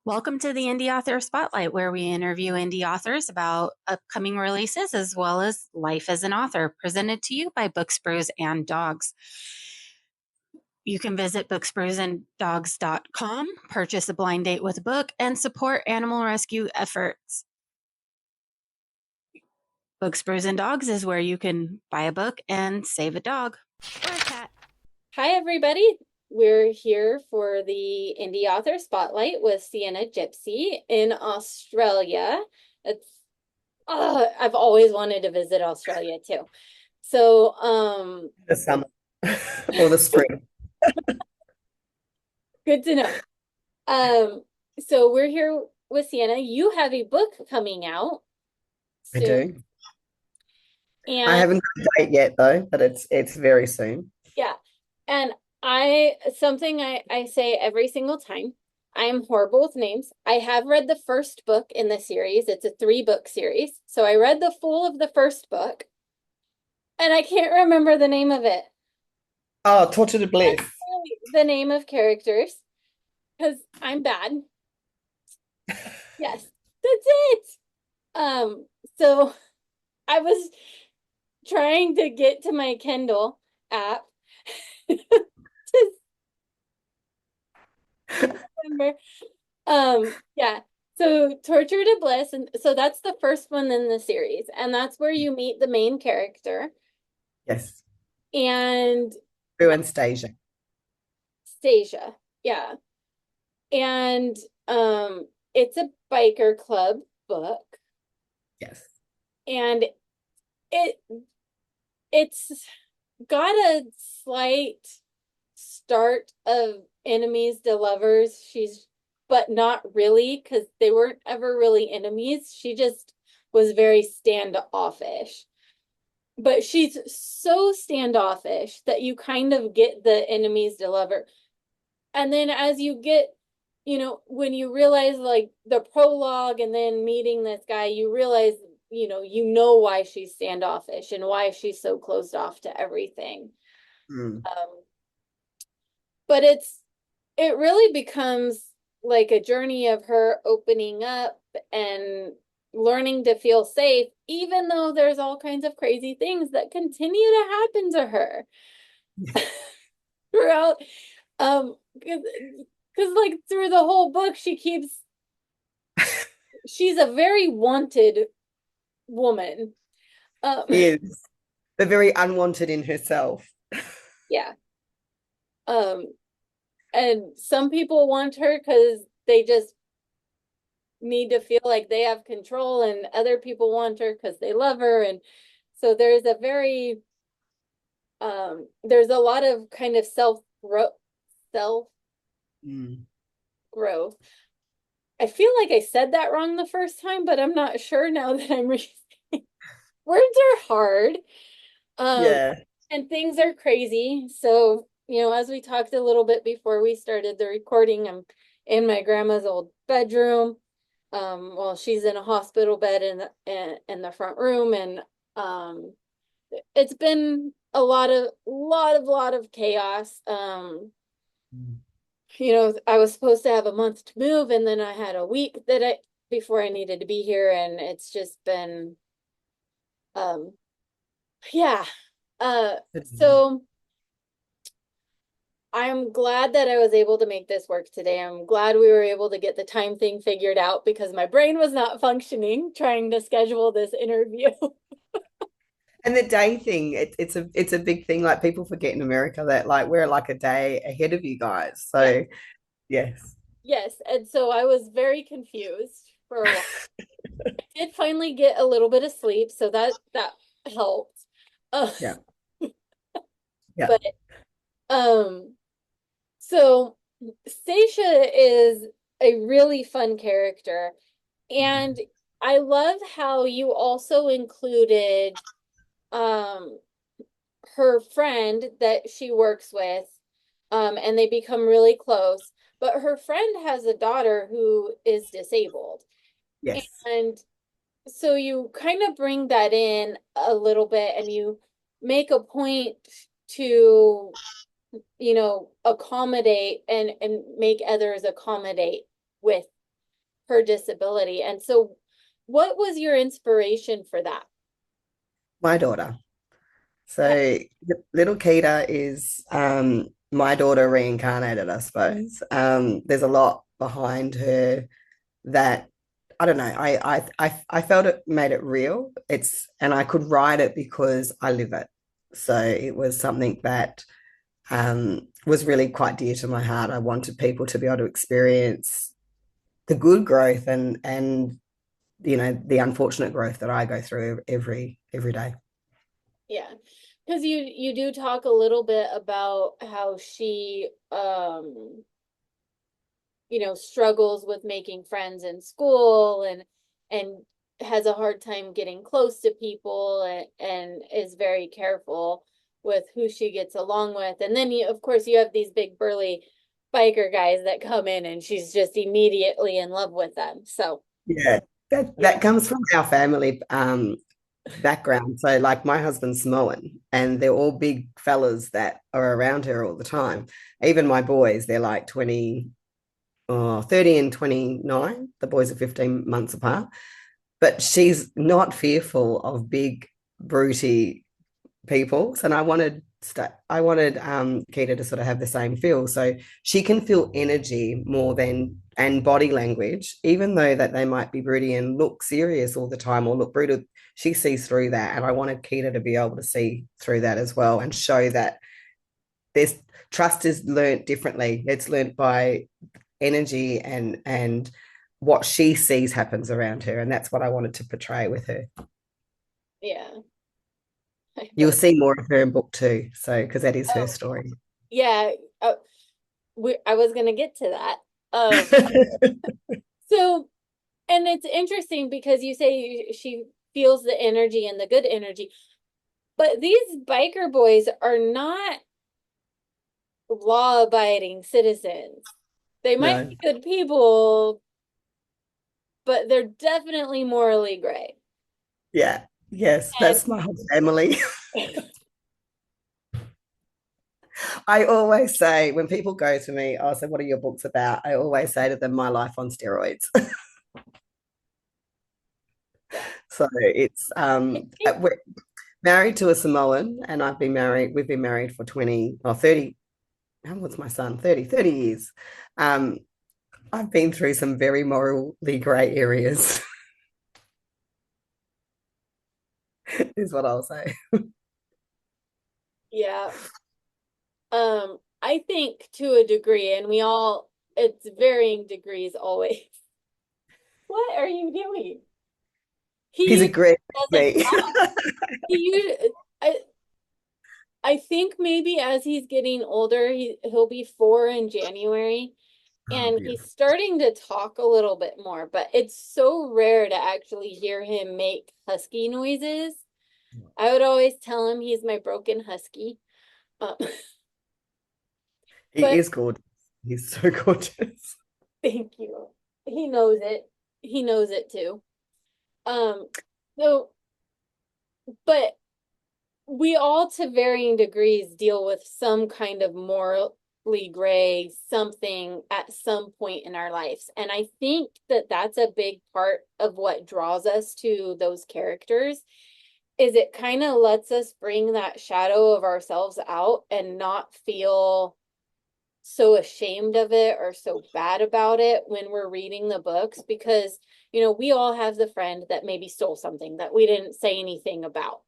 Welcome to the Indie Author Spotlight, where we interview indie authors about upcoming releases as well as life as an author, presented to you by Books, Brews, and Dogs. You can visit booksbrewsanddogs.com, purchase a blind date with a book, and support animal rescue efforts. Books, Brews, and Dogs is where you can buy a book and save a dog or a cat. Hi, everybody. We're here for the Indie Author Spotlight with Sienna Gypsy in Australia. It's I've always wanted to visit Australia too. So, The summer or the spring. good to know. So we're here with Sienna. You have a book coming out I soon, do. I and haven't got a date yet though, but it's very soon. yeah, and I say every single time. I am horrible with names. I have read the first book in the series. It's a 3-book series. So I read the full of the first book, and I can't remember the name of it. Oh, Torture to Bliss. The name of characters, because I'm bad. Yes, that's it. Um, so I was trying to get to my Kindle app to remember. Yeah. So Torture to Bliss, and so that's the first one in the series, and that's where you meet the main character Yes. and Drew and Stasia. Stasia. Yeah. And it's a biker club book, Yes. and it it's got a slight start of enemies to lovers. But not really, because they weren't ever really enemies. She just was very standoffish. But she's so standoffish that you kind of get the enemies to lover. And then as you get, when you realize like the prologue and then meeting this guy, you realize, you know why she's standoffish and why she's so closed off to everything. Mm. But it really becomes like a journey of her opening up and learning to feel safe, even though there's all kinds of crazy things that continue to happen to her throughout. Because like through the whole book, she's a very wanted woman. Is the very unwanted in herself. Yeah. Um, and some people want her because they just need to feel like they have control, and other people want her because they love her. And so there's a lot of kind of self Mm. growth. I feel like I said that wrong the first time, but I'm not sure now that I'm reading. Words are hard. Um, Yeah. and things are crazy. So, as we talked a little bit before we started the recording, I'm in my grandma's old bedroom. Well, she's in a hospital bed in the front room, and it's been a lot of chaos. Mm. I was supposed to have a month to move, and then I had a week before I needed to be here, and it's just been, um, yeah. So I'm glad that I was able to make this work today. I'm glad we were able to get the time thing figured out because my brain was not functioning trying to schedule this interview. And the day thing, it's a big thing. Like people forget in America that like we're like a day ahead of you guys. Yeah. So yes. Yes, and so I was very confused for a while. I did finally get a little bit of sleep, so that helped. Uh, Yeah. Yeah. but um, so Stacia is a really fun character, and I love how you also included um her friend that she works with, and they become really close. But her friend has a daughter who is disabled. Yes. And so you kind of bring that in a little bit, and you make a point to, accommodate and make others accommodate with her disability. And so what was your inspiration for that? My daughter. Okay. So little Keita is my daughter reincarnated, I suppose. There's a lot behind her that I don't know. I felt it made it real. And I could write it because I live it. So it was something that was really quite dear to my heart. I wanted people to be able to experience the good growth and the unfortunate growth that I go through every day. Yeah. Because you do talk a little bit about how she struggles with making friends in school and has a hard time getting close to people and is very careful with who she gets along with. And then of course you have these big burly biker guys that come in and she's just immediately in love with them. So Yeah, yeah. that comes from our family background. So like my husband's Samoan and they're all big fellas that are around her all the time. Even my boys, they're like 30 and 29. The boys are 15 months apart. But she's not fearful of big, broody people. And I wanted Keita to sort of have the same feel. So she can feel energy more than and body language, even though that they might be broody and look serious all the time or look brutal. She sees through that. And I wanted Keita to be able to see through that as well and show that there's trust is learnt differently. It's learnt by energy and what she sees happens around her. And that's what I wanted to portray with her. Yeah. I You'll love. see more of her in book two. So, because that is her Oh, story. yeah. uh, I was gonna get to that. So, and it's interesting because you say she feels the energy and the good energy, but these biker boys are not law-abiding citizens. They might No. be good people, but they're definitely morally gray. Yeah. Yes. And That's my whole family. I always say when people go to me, I say, what are your books about? I always say to them, my life on steroids. yeah, So it's we're married to a Samoan and we've been married for 20 or 30. How old's my son? 30 years. Um, I've been through some very morally grey areas, is what I'll say. yeah. I think to a degree, and it's varying degrees always. What are you doing? He He's usually agreed with doesn't me. talk. He usually, I think maybe as he's getting older, he'll be 4 in January, Oh, and he's beautiful. starting to talk a little bit more, but it's so rare to actually hear him make husky noises. I would always tell him he's my broken husky. Um, He but is gorgeous. He's so gorgeous. thank you. He knows it. He knows it too. Um, so, but we all to varying degrees deal with some kind of morally gray something at some point in our lives. And I think that that's a big part of what draws us to those characters is it kind of lets us bring that shadow of ourselves out and not feel so ashamed of it or so bad about it when we're reading the books because we all have the friend that maybe stole something that we didn't say anything about,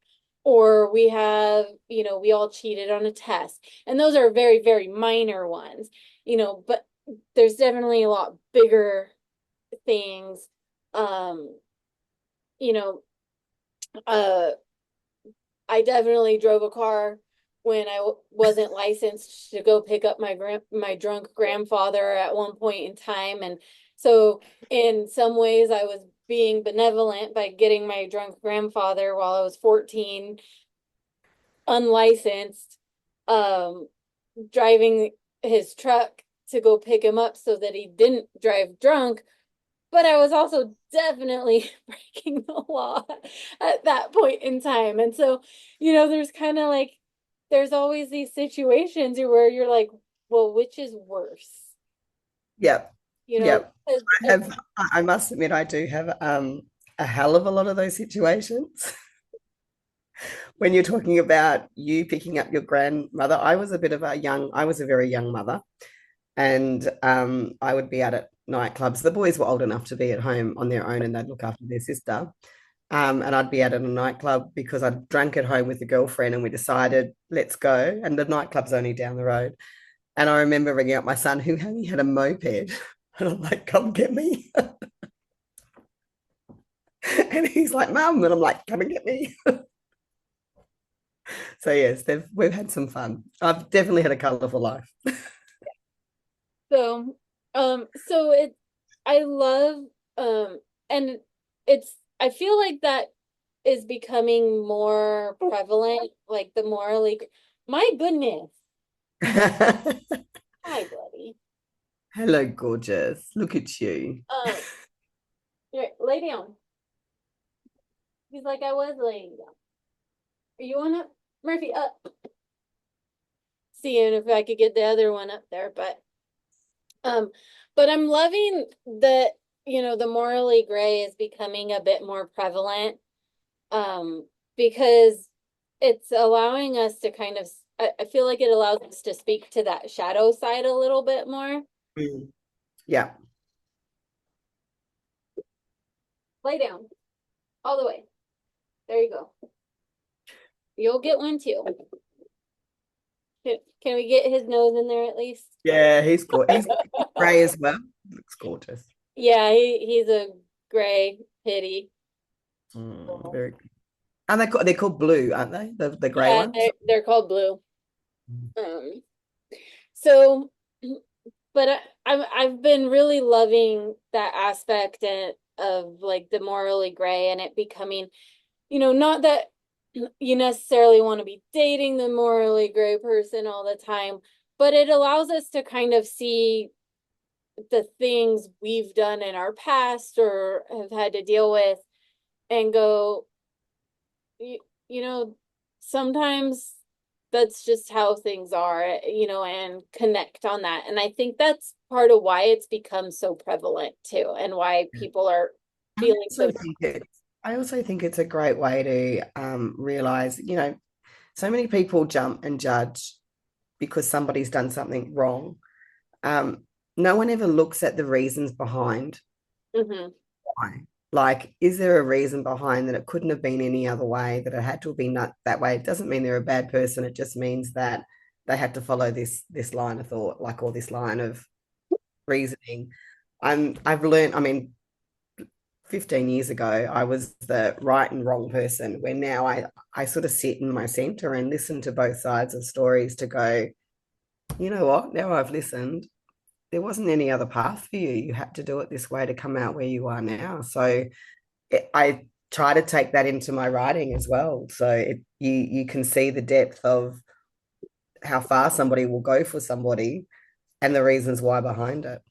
or we have we all cheated on a test, and those are very very minor ones, but there's definitely a lot bigger things. um you know uh I definitely drove a car when I wasn't licensed to go pick up my drunk grandfather at one point in time, and so in some ways I was being benevolent by getting my drunk grandfather while I was 14, unlicensed, um, driving his truck to go pick him up so that he didn't drive drunk. But I was also definitely breaking the law at that point in time. And so, there's kind of like, there's always these situations where you're like, well, which is worse? Yep. You know, Yep. I must admit, I do have a hell of a lot of those situations. When you're talking about you picking up your grandmother, I was a very young mother, and I would be out at nightclubs. The boys were old enough to be at home on their own, and they'd look after their sister. And I'd be out at a nightclub because I'd drunk at home with a girlfriend, and we decided let's go. And the nightclub's only down the road. And I remember ringing up my son who only had a moped, and I'm like, "Come get me!" And he's like, "Mum," and I'm like, "Come and get me." So yes, we've had some fun. I've definitely had a colourful life. So, so I love, and I feel like that is becoming more prevalent, like the morally, my goodness. Hi, buddy. Hello, gorgeous. Look at you. Here, lay down. He's like, I was laying down. Are you on up? Murphy, up. Seeing if I could get the other one up there, um, but I'm loving that, the morally gray is becoming a bit more prevalent, because it's allowing us to kind of, I feel like it allows us to speak to that shadow side a little bit more. Mm. Yeah. Lay down, all the way. There you go. You'll get one too. Can we get his nose in there at least? Yeah, he's good. He's grey as well. Looks gorgeous. Yeah, he's a gray pitty. Very good. And they're called blue, aren't they? The grey Yeah, ones. they're called blue. So, but I've been really loving that aspect of like the morally gray and it becoming, not that you necessarily want to be dating the morally gray person all the time, but it allows us to kind of see the things we've done in our past or have had to deal with and go, you know, sometimes that's just how things are, and connect on that. And I think that's part of why it's become so prevalent too, and why people are feeling so. I also think it's a great way to realize, so many people jump and judge because somebody's done something wrong. No one ever looks at the reasons behind why. Like, is there a reason behind that it couldn't have been any other way, that it had to have been that way? It doesn't mean they're a bad person. It just means that they had to follow this line of thought, like, or this line of reasoning. I've learned, I mean, 15 years ago, I was the right and wrong person, where now I sort of sit in my center and listen to both sides of stories to go, you know what, now I've listened, there wasn't any other path for you. You had to do it this way to come out where you are now. So I try to take that into my writing as well. So you can see the depth of how far somebody will go for somebody and the reasons why behind it.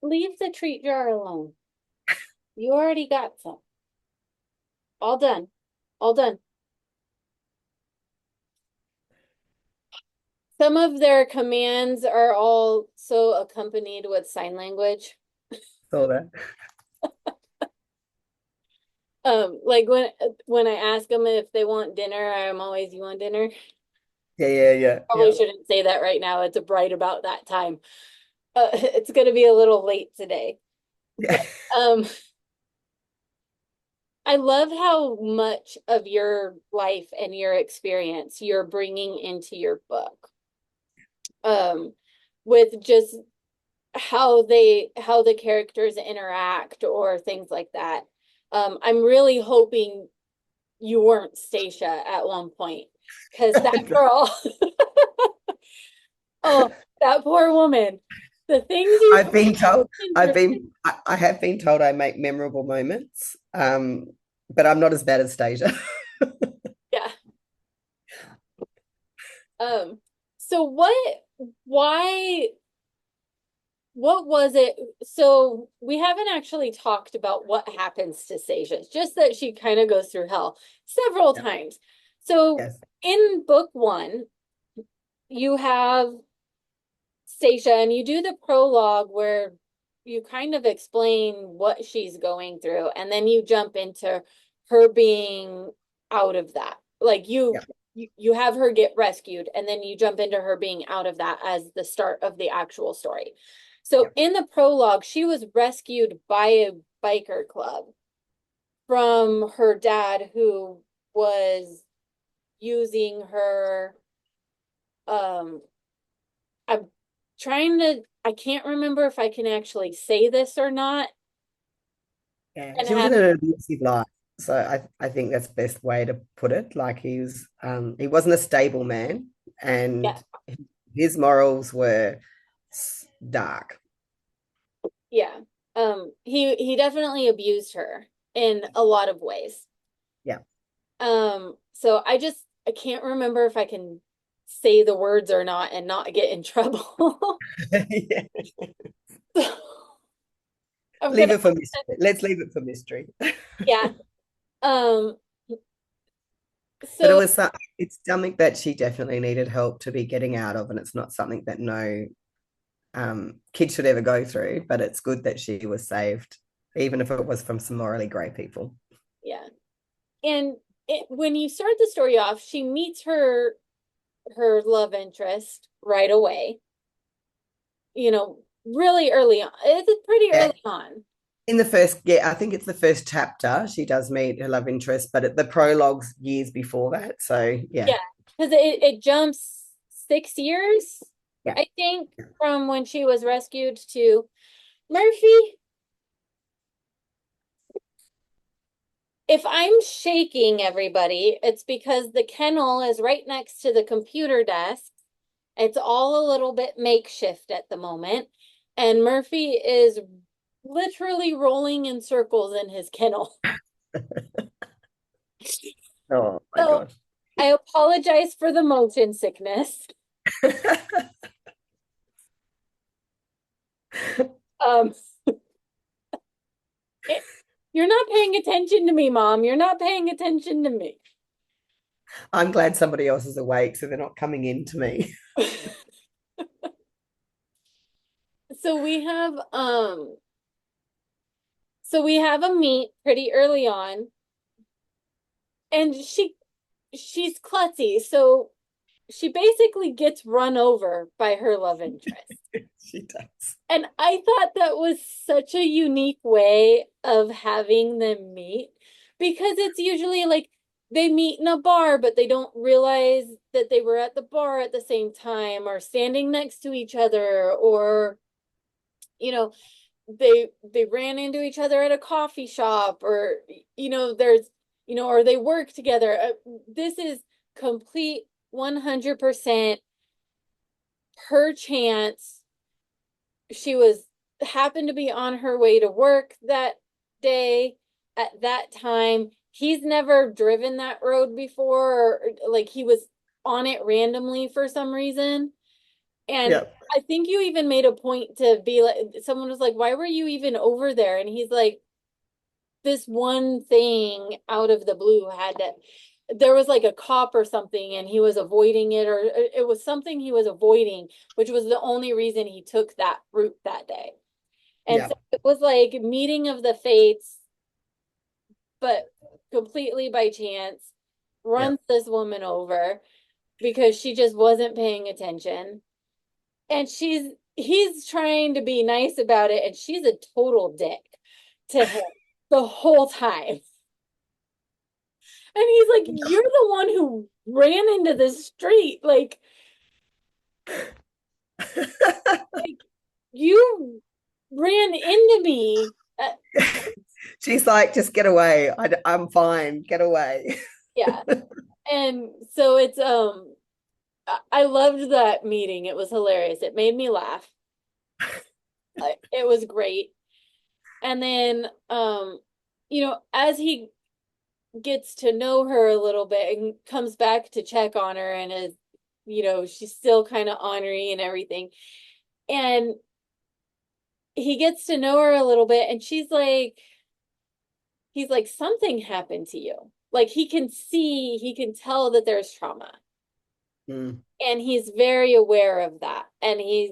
Leave the treat jar alone. You already got some. All done. All done. Some of their commands are also accompanied with sign language. So that. Like when I ask them if they want dinner, I'm always, you want dinner? Yeah. Probably shouldn't say that right now. It's right about that time. It's gonna be a little late today. Yeah. But, I love how much of your life and your experience you're bringing into your book. With just how the characters interact or things like that. I'm really hoping you weren't Stacia at one point, because that girl, oh, that poor woman. The things you I've been told, I have been told I make memorable moments, but I'm not as bad as Stasia. yeah. So what was it? So we haven't actually talked about what happens to Stacia. It's just that she kind of goes through hell several times. So Yes. in book one, you have Stacia, and you do the prologue where you kind of explain what she's going through, and then you jump into her being out of that. Like Yeah, you have her get rescued, and then you jump into her being out of that as the start of the actual story. yeah, So in the prologue, she was rescued by a biker club from her dad who was using her. I'm I can't remember if I can actually say this or not. yeah. And She was have in an abusive life, so I think that's the best way to put it. Like he wasn't a stable man, Yeah, and his morals were dark. yeah. He definitely abused her in a lot of ways. Yeah. So I can't remember if I can say the words or not and not get in trouble. Yeah. So I'm Leave gonna it for mystery. Let's leave it for mystery. yeah. Um, But so it's something that she definitely needed help to be getting out of, and it's not something that no kid should ever go through. But it's good that she was saved, even if it was from some morally grey people. yeah. And when you start the story off, she meets her love interest right away. Really early on. It's pretty Yeah. early on. In the first, yeah, I think it's the first chapter. She does meet her love interest, but the prologue's years before that. So yeah, Yeah, because it jumps 6 years, yeah. I think, from when she was rescued to Murphy. If I'm shaking everybody, it's because the kennel is right next to the computer desk. It's all a little bit makeshift at the moment. And Murphy is literally rolling in circles in his kennel. Oh my So god. I apologize for the motion sickness. Um, it, you're not paying attention to me, Mom. You're not paying attention to me. I'm glad somebody else is awake, so they're not coming into me. So we have a meet pretty early on, and she's klutzy, so she basically gets run over by her love interest. She does. And I thought that was such a unique way of having them meet, because it's usually like they meet in a bar, but they don't realize that they were at the bar at the same time or standing next to each other, or you know they ran into each other at a coffee shop, or there's or they work together. This is complete 100% her chance. She was happened to be on her way to work that day at that time. He's never driven that road before, or like he was on it randomly for some reason. And Yeah. I think you even made a point to be like, someone was like, why were you even over there? And he's like, this one thing out of the blue had to, there was like a cop or something and he was avoiding it, or it was something he was avoiding, which was the only reason he took that route that day. And Yeah. so it was like meeting of the fates, but completely by chance, Yeah. runs this woman over because she just wasn't paying attention. And he's trying to be nice about it, and she's a total dick to him the whole time. And he's like, "You're the one who ran into the street. Like you ran into me." She's like, just get away. I'm fine. Get away. Yeah. And so it's I loved that meeting. It was hilarious. It made me laugh. It was great. And then as he gets to know her a little bit and comes back to check on her, and is she's still kind of ornery and everything, and he gets to know her a little bit, and he's like, something happened to you. Like he can tell that there's trauma. Mm. And he's very aware of that. And he's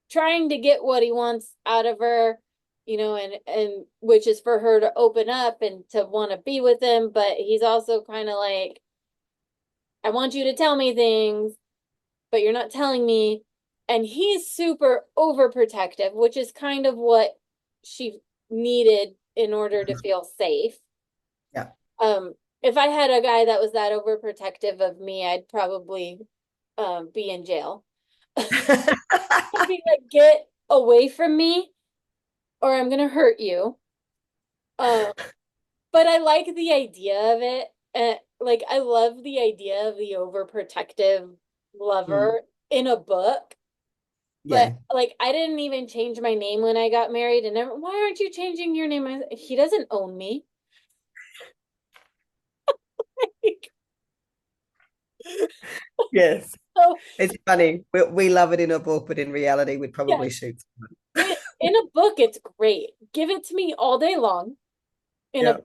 trying to get what he wants out of her, and which is for her to open up and to want to be with him, but he's also kind of like, I want you to tell me things, but you're not telling me. And he's super overprotective, which is kind of what she needed in order to feel safe. Yeah. If I had a guy that was that overprotective of me, I'd probably be in jail. I'd be like, get away from me, or I'm gonna hurt you. Um, but I like the idea of it. Like I love the idea of the overprotective Mm. lover in a book. But Yeah. like I didn't even change my name when I got married, and why aren't you changing your name? He doesn't own me. Yes. So It's funny. We love it in a book, but in reality, we'd yeah, probably shoot someone. in a book, it's great. Give it to me all day long. In a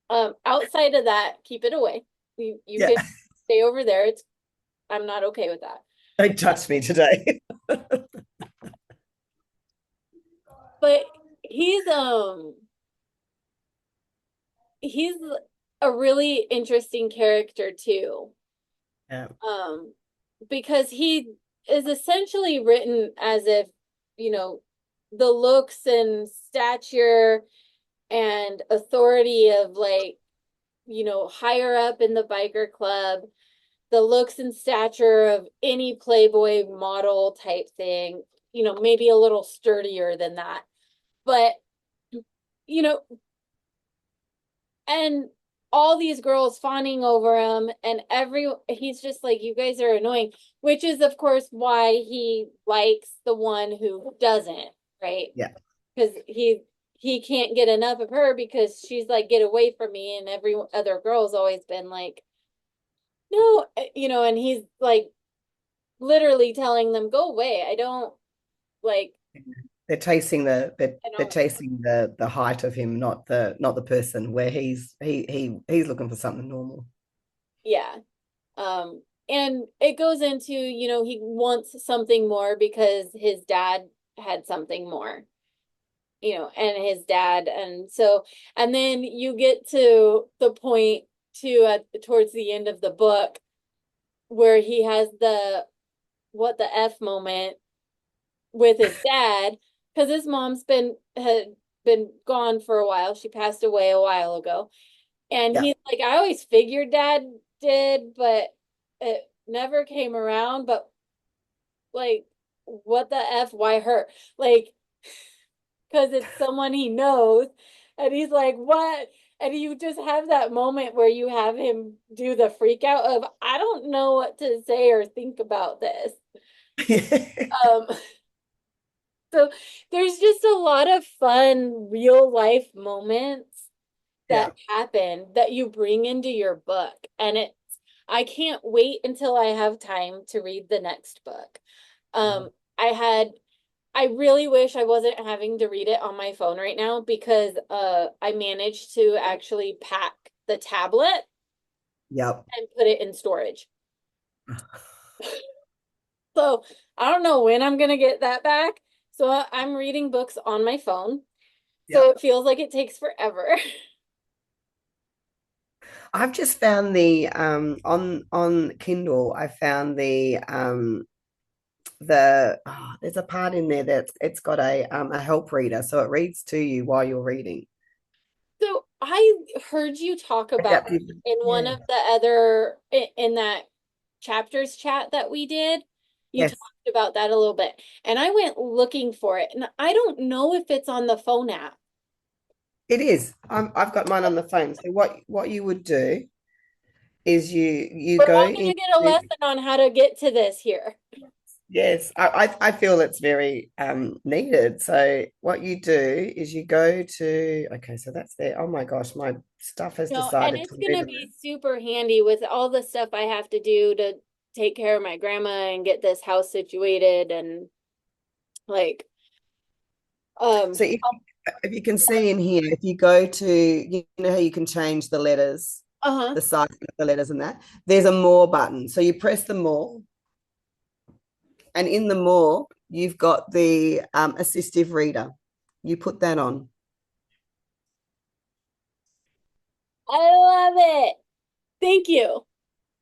Yeah. outside of that, keep it away. You Yeah. can stay over there. I'm not okay with that. Don't touch me today. But he's a really interesting character too. Yeah. Um, because he is essentially written as if, you know, the looks and stature and authority of like, higher up in the biker club, the looks and stature of any Playboy model type thing, maybe a little sturdier than that. But, you know, and all these girls fawning over him, and he's just like, you guys are annoying, which is of course why he likes the one who doesn't, right? Yeah. Because he can't get enough of her because she's like, get away from me, and every other girl's always been like, no, and he's like literally telling them, go away. I don't like, They're chasing I they're don't, chasing the height of him, not the person. Where he's looking for something normal. yeah. And it goes into, he wants something more because his dad had something more, and his dad. And so, and then you get to the point too towards the end of the book where he has the what the F moment with his dad because his mom's had been gone for a while. She passed away a while ago. And Yeah. he's like, I always figured dad did, but it never came around. But like, what the F? Why her? Like, because it's someone he knows. And he's like, what? And you just have that moment where you have him do the freak out of, I don't know what to say or think about this. Um, so there's just a lot of fun real life moments that Yeah. happen that you bring into your book. And I can't wait until I have time to read the next book. Um, I had I really wish I wasn't having to read it on my phone right now because I managed to actually pack the tablet Yep. and put it in storage. So I don't know when I'm gonna get that back. So I'm reading books on my phone. So Yep. it feels like it takes forever. I've just found the on Kindle, I found there's a part in there that's it's got a help reader, so it reads to you while you're reading. So I heard you talk about Adaptive. in one Yeah. of the other in that chapters chat that we did, you Yes, talked about that a little bit. And I went looking for it, and I don't know if it's on the phone app. it is. I've got mine on the phone. So what you would do is you We're go all gonna into get a lesson on how to get to this here. yes, I feel it's very needed. So what you do is you go to okay, so that's there. Oh my gosh, my stuff has No, and decided it's to gonna move be around. super handy with all the stuff I have to do to take care of my grandma and get this house situated and like um So if you can see in here, if you go to, you know how you can change the letters. Uh-huh. the size of the letters and that. There's a more button. So you press the more, and in the more, you've got the assistive reader. You put that on. I love it. Thank you. I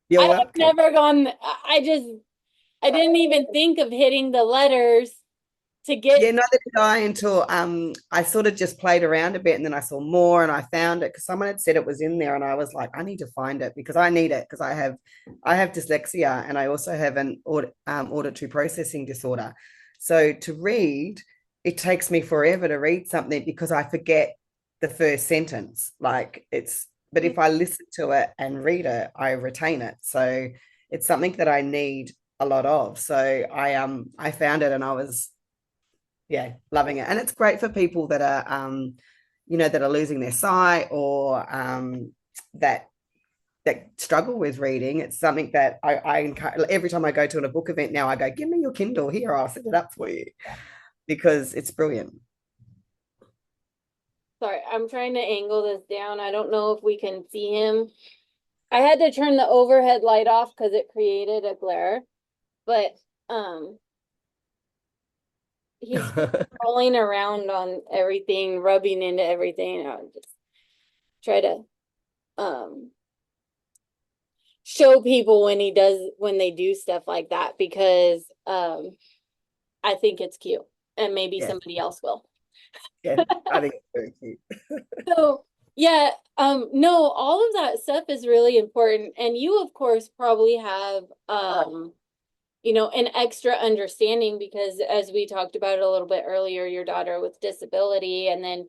You're have welcome. never gone, I didn't even think of hitting the letters to Yeah, get, neither did I until I sort of just played around a bit and then I saw more and I found it because someone had said it was in there and I was like, I need to find it because I need it because I have dyslexia and I also have an auditory processing disorder. So to read, it takes me forever to read something because I forget the first sentence. But if I listen to it and read it, I retain it. So it's something that I need a lot of. So I found it and I was, yeah, loving it. And it's great for people that are that are losing their sight or that struggle with reading. It's something that I encourage every time I go to a book event now. I go, give me your Kindle here, I'll set it up for you because it's brilliant. sorry, I'm trying to angle this down. I don't know if we can see him. I had to turn the overhead light off because it created a glare, but um he's just rolling around on everything, rubbing into everything. I'll just try to um show people when they do stuff like that because I think it's cute and maybe Yeah, somebody else will. yeah, I think it's very cute. So yeah, no, all of that stuff is really important. And you of course probably have an extra understanding because as we talked about it a little bit earlier, your daughter with disability, and then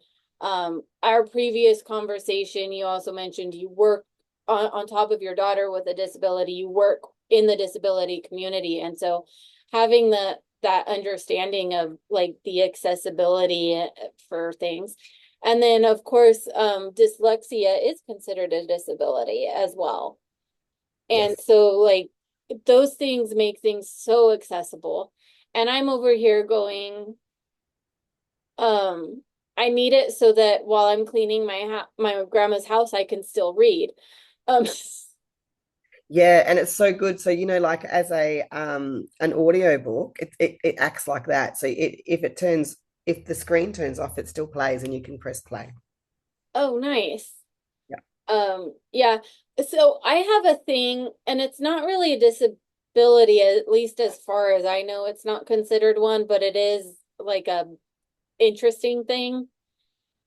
our previous conversation, you also mentioned you work on top of your daughter with a disability, you work in the disability community. And so having that understanding of like the accessibility for things. And then of course, dyslexia is considered a disability as well. And Yes. so like those things make things so accessible. And I'm over here going, I need it so that while I'm cleaning my grandma's house, I can still read. Um, Yeah, and it's so good. So, like as a an audio book, it acts like that. So if the screen turns off, it still plays and you can press play. oh, nice. Yeah. Yeah. So I have a thing, and it's not really a disability, at least as far as I know, it's not considered one, but it is like a interesting thing.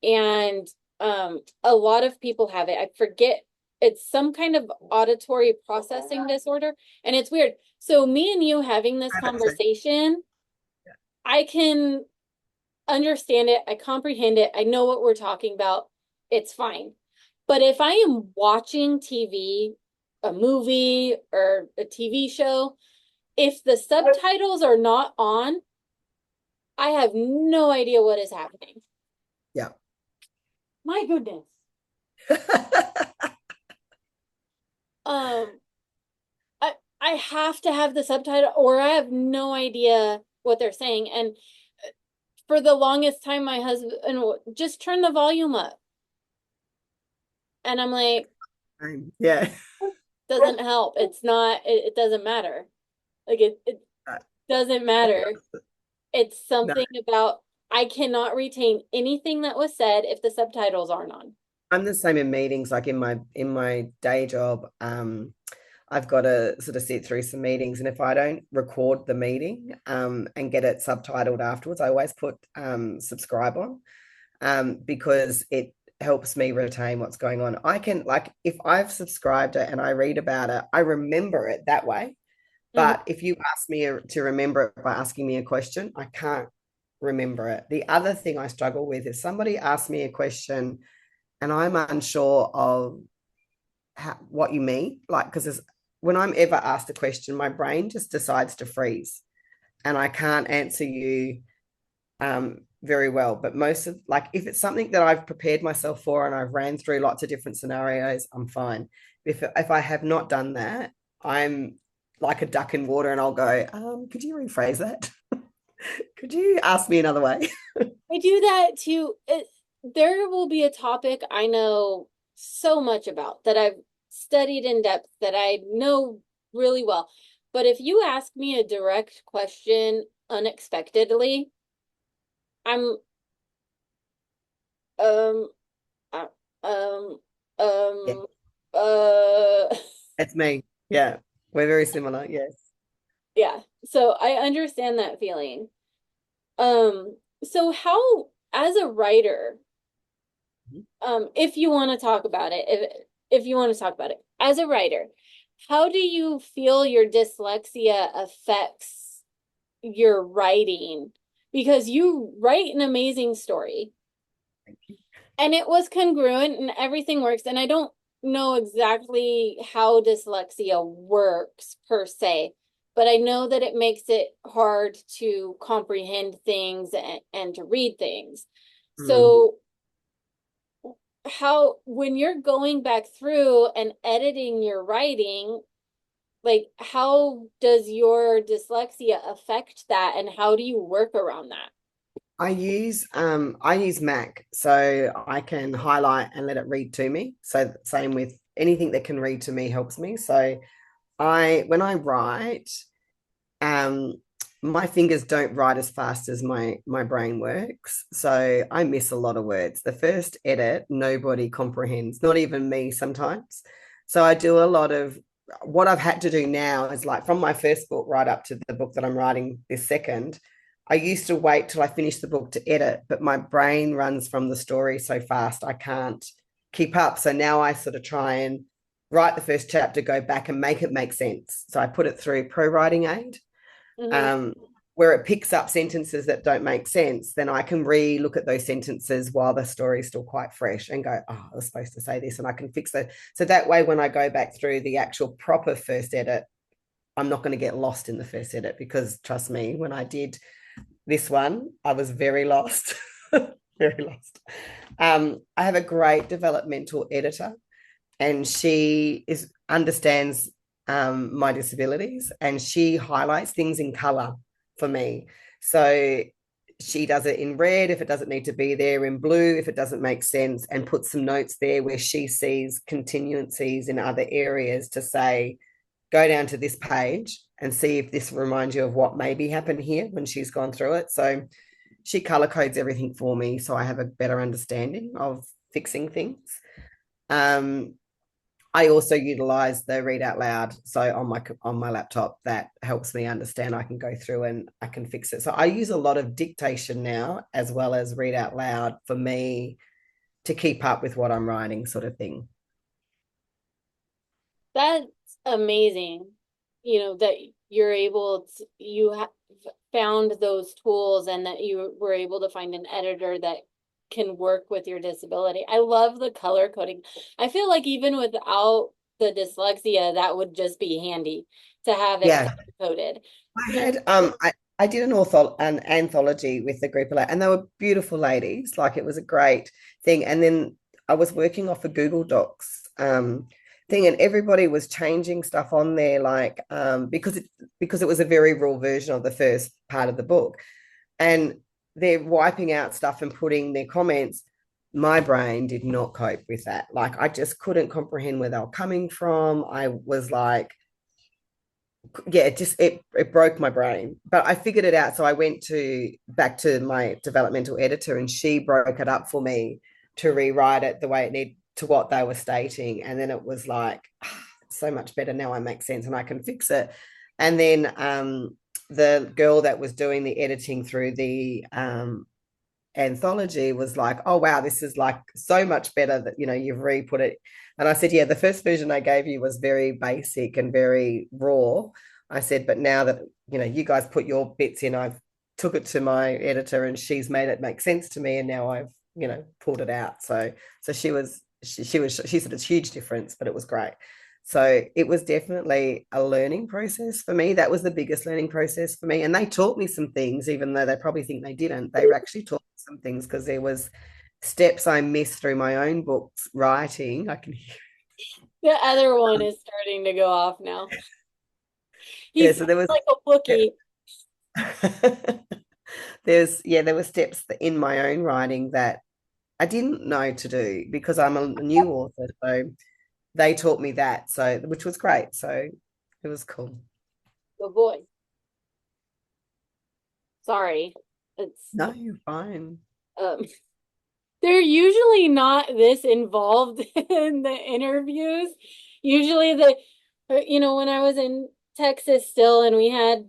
And a lot of people have it. I forget, it's some kind of auditory processing disorder, and it's weird. So me and you having this conversation, I can understand it, I comprehend it, I know what we're talking about. It's fine. But if I am watching TV, a movie or a TV show, if the subtitles are not on, I have no idea what is happening. Yeah. My goodness. Um, I have to have the subtitle or I have no idea what they're saying. And for the longest time, my husband just turn the volume up. And I'm like, Yeah. doesn't help. It's not, it doesn't matter. Like it doesn't matter. It's No, something about I cannot retain anything that was said if the subtitles aren't on. I'm the same in meetings, like in my day job. I've got to sort of sit through some meetings, and if I don't record the meeting and get it subtitled afterwards, I always put subscribe on because it helps me retain what's going on. I can, like, if I've subscribed it and I read about it, I remember it that way. Mhm. But if you ask me to remember it by asking me a question, I can't remember it. The other thing I struggle with is somebody asks me a question and I'm unsure of what you mean. Like, because when I'm ever asked a question, my brain just decides to freeze and I can't answer you very well. But most of, like, if it's something that I've prepared myself for and I've ran through lots of different scenarios, I'm fine. If I have not done that, I'm like a duck in water and I'll go, could you rephrase that? Could you ask me another way? I do that too. There will be a topic I know so much about that studied in depth, that I know really well. But if you ask me a direct question unexpectedly, I'm um uh, um Yeah, um uh it's me. Yeah, we're very similar. Yes. yeah. So I understand that feeling. Um, so how, as a writer, if you want to talk about it, if you want to talk about it, as a writer, how do you feel your dyslexia affects your writing? Because you write an amazing story and it was congruent and everything works. And I don't know exactly how dyslexia works per se, but I know that it makes it hard to comprehend things and to read things. Mm. So, how, when you're going back through and editing your writing, like, how does your dyslexia affect that and how do you work around that? I use Mac, so I can highlight and let it read to me. So same with anything that can read to me helps me. So I when I write, um my fingers don't write as fast as my brain works. So I miss a lot of words. The first edit, nobody comprehends, not even me sometimes. So I do a lot of what I've had to do now is like from my first book right up to the book that I'm writing this second. I used to wait till I finished the book to edit, but my brain runs from the story so fast I can't keep up. So now I sort of try and write the first chapter, go back and make it make sense. So I put it through Pro Writing Aid, Mhm. um, where it picks up sentences that don't make sense. Then I can re-look at those sentences while the story is still quite fresh and go, oh, I was supposed to say this, and I can fix it. So that way, when I go back through the actual proper first edit, I'm not going to get lost in the first edit because trust me, when I did this one, I was very lost. Very lost. I have a great developmental editor, and she is understands my disabilities, and she highlights things in color for me. So she does it in red if it doesn't need to be there, in blue if it doesn't make sense, and puts some notes there where she sees continuancies in other areas to say, go down to this page and see if this reminds you of what maybe happened here when she's gone through it. So she color codes everything for me so I have a better understanding of fixing things. Um, I also utilize the read out loud. So on my laptop, that helps me understand. I can go through and I can fix it. So I use a lot of dictation now as well as read out loud for me to keep up with what I'm writing, sort of thing. That's amazing. You know, that you're able to, you have found those tools and that you were able to find an editor that can work with your disability. I love the color coding. I feel like even without the dyslexia, that would just be handy to have it Yeah, color coded. I You know, had I did an anthology with the group of and they were beautiful ladies. Like it was a great thing. And then I was working off a Google Docs thing, and everybody was changing stuff on there, like because it was a very raw version of the first part of the book, and they're wiping out stuff and putting their comments. My brain did not cope with that. Like I just couldn't comprehend where they were coming from. I was like, yeah, it broke my brain. But I figured it out. So I went to back to my developmental editor, and she broke it up for me to rewrite it the way it needed to what they were stating. And then it was like, so much better now. I make sense and I can fix it. And then the girl that was doing the editing through the anthology was like, oh wow, this is like so much better that you've re-put it. And I said, yeah, the first version I gave you was very basic and very raw. I said, but now that you guys put your bits in, I've took it to my editor and she's made it make sense to me, and now I've pulled it out. So she said it's a huge difference, but it was great. So it was definitely a learning process for me. That was the biggest learning process for me. And they taught me some things, even though they probably think they didn't. They were actually taught me some things because there was steps I missed through my own books writing. I can hear. the other one is starting to go off now. Yeah, He's so there was like a yeah. bookie. There were steps in my own writing that I didn't know to do because I'm a new author. So they taught me that, so which was great. So it was cool. Good boy. Sorry. It's No, you're fine. um they're usually not this involved in the interviews. Usually when I was in Texas still and we had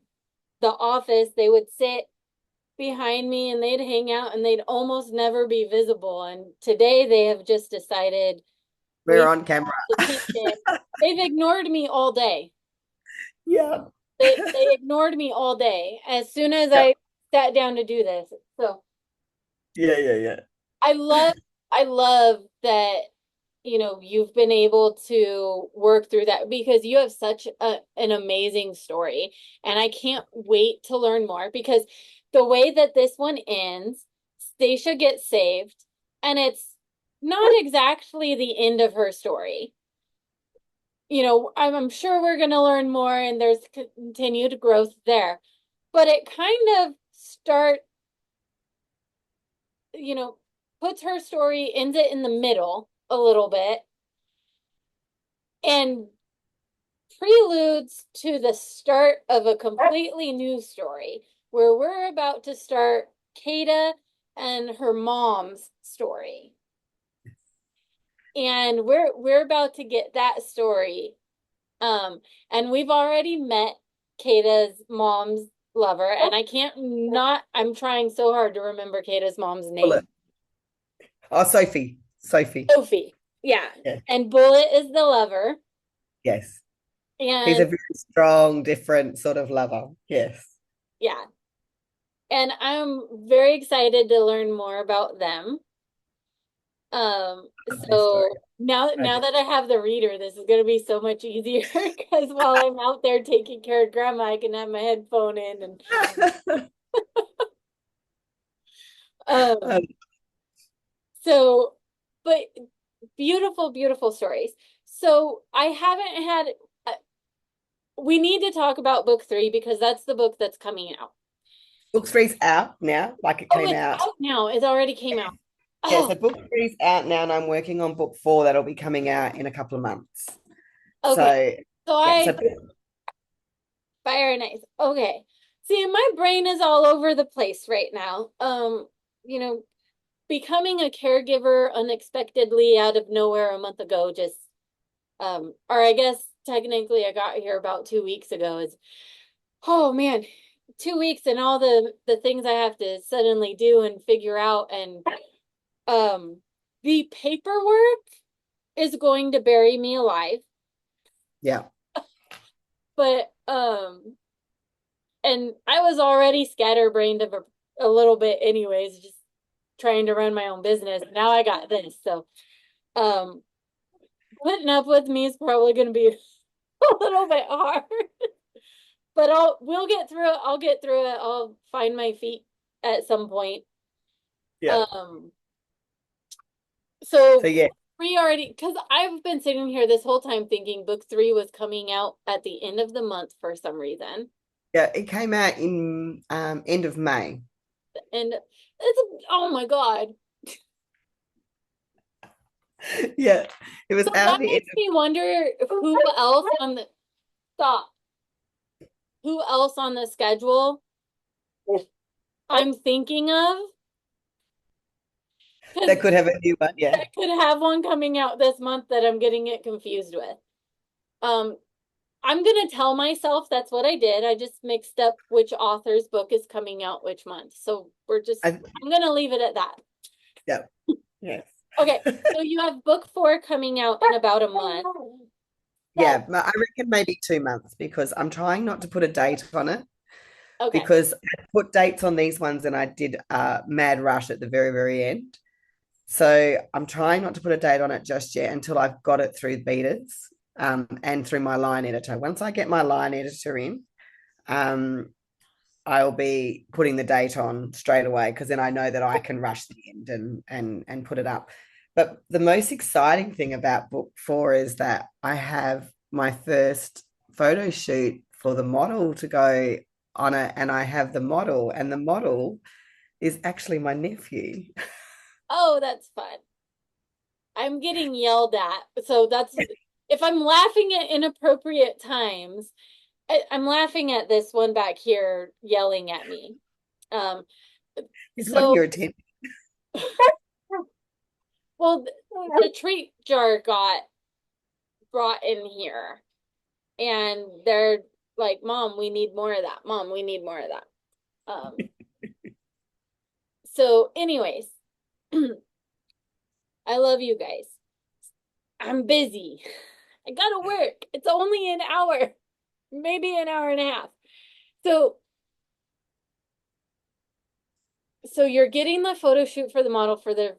the office, they would sit behind me and they'd hang out and they'd almost never be visible. And today they have just decided we We're need on camera. attention. They've ignored me all day. Yeah. They ignored me all day as soon as Yeah. I sat down to do this. So Yeah, yeah, yeah. I love I love that you've been able to work through that because you have such an amazing story and I can't wait to learn more because the way that this one ends, Stacia gets saved and it's not exactly the end of her story. I'm sure we're going to learn more and there's continued growth there, but it kind of you know, puts her story, ends it in the middle a little bit and preludes to the start of a completely new story where we're about to start Kata and her mom's story. And we're about to get that story. And we've already met Kata's mom's lover, and I can't not I'm trying so hard to remember Kata's mom's name. Bullet. Oh, Sophie. Sophie. Sophie. Yeah. Yeah. And Bullet is the lover. Yes. He's a And very strong, different sort of lover. Yes. yeah. And I'm very excited to learn more about them. Love this story. So now I now do. that I have the reader, this is gonna be so much easier because while I'm out there taking care of grandma, I can have my headphone in and Um, um so but beautiful, beautiful stories. So I haven't had we need to talk about book 3 because that's the book that's coming out. book three's out now, like it Oh, came it's out. out now. It already came out. Yeah, Oh, so book three's out now, and I'm working on book 4 that'll be coming out in a couple of months. okay. So So yeah, so fire and ice. Okay. See, my brain is all over the place right now. You know, becoming a caregiver unexpectedly out of nowhere a month ago just or I guess technically I got here about 2 weeks ago is oh man, 2 weeks and all the things I have to suddenly do and figure out and um the paperwork is going to bury me alive. yeah, But and I was already scatterbrained of a little bit anyways, just trying to run my own business. Now I got this. So um putting up with me is probably gonna be a little bit hard. But we'll get through it. I'll get through it. I'll find my feet at some point. yeah. Um so So yeah, 3 already because I've been sitting here this whole time thinking book 3 was coming out at the end of the month for some reason. yeah, it came out in end of May. And oh my God. Yeah, it was So out that the end makes me wonder stop. Who else on the schedule I'm thinking of? Because that could have a new one. Yeah, I could have one coming out this month that I'm getting it confused with. Um, I'm gonna tell myself that's what I did. I just mixed up which author's book is coming out which month. So I, I'm gonna leave it at that. yeah, yes. Okay, so you have book 4 coming out in about a month. Yeah, I reckon maybe 2 months because I'm trying not to put a date on it Okay. because I put dates on these ones and I did mad rush at the very, very end. So I'm trying not to put a date on it just yet until I've got it through betas and through my line editor. Once I get my line editor in, um, I'll be putting the date on straight away because then I know that I can rush the end and put it up. But the most exciting thing about book 4 is that I have my first photo shoot for the model to go on it, and I have the model, and the model is actually my nephew. Oh, that's fun. I'm getting yelled at. So if I'm laughing at inappropriate times, I'm laughing at this one back here yelling at me. Um, He's wanting so your attention. well, the treat jar got brought in here, and they're like, "Mom, we need more of that. Mom, we need more of that." So, anyways, I love you guys. I'm busy. I gotta work. It's only an hour, maybe an hour and a half. So, so you're getting the photo shoot for the model for the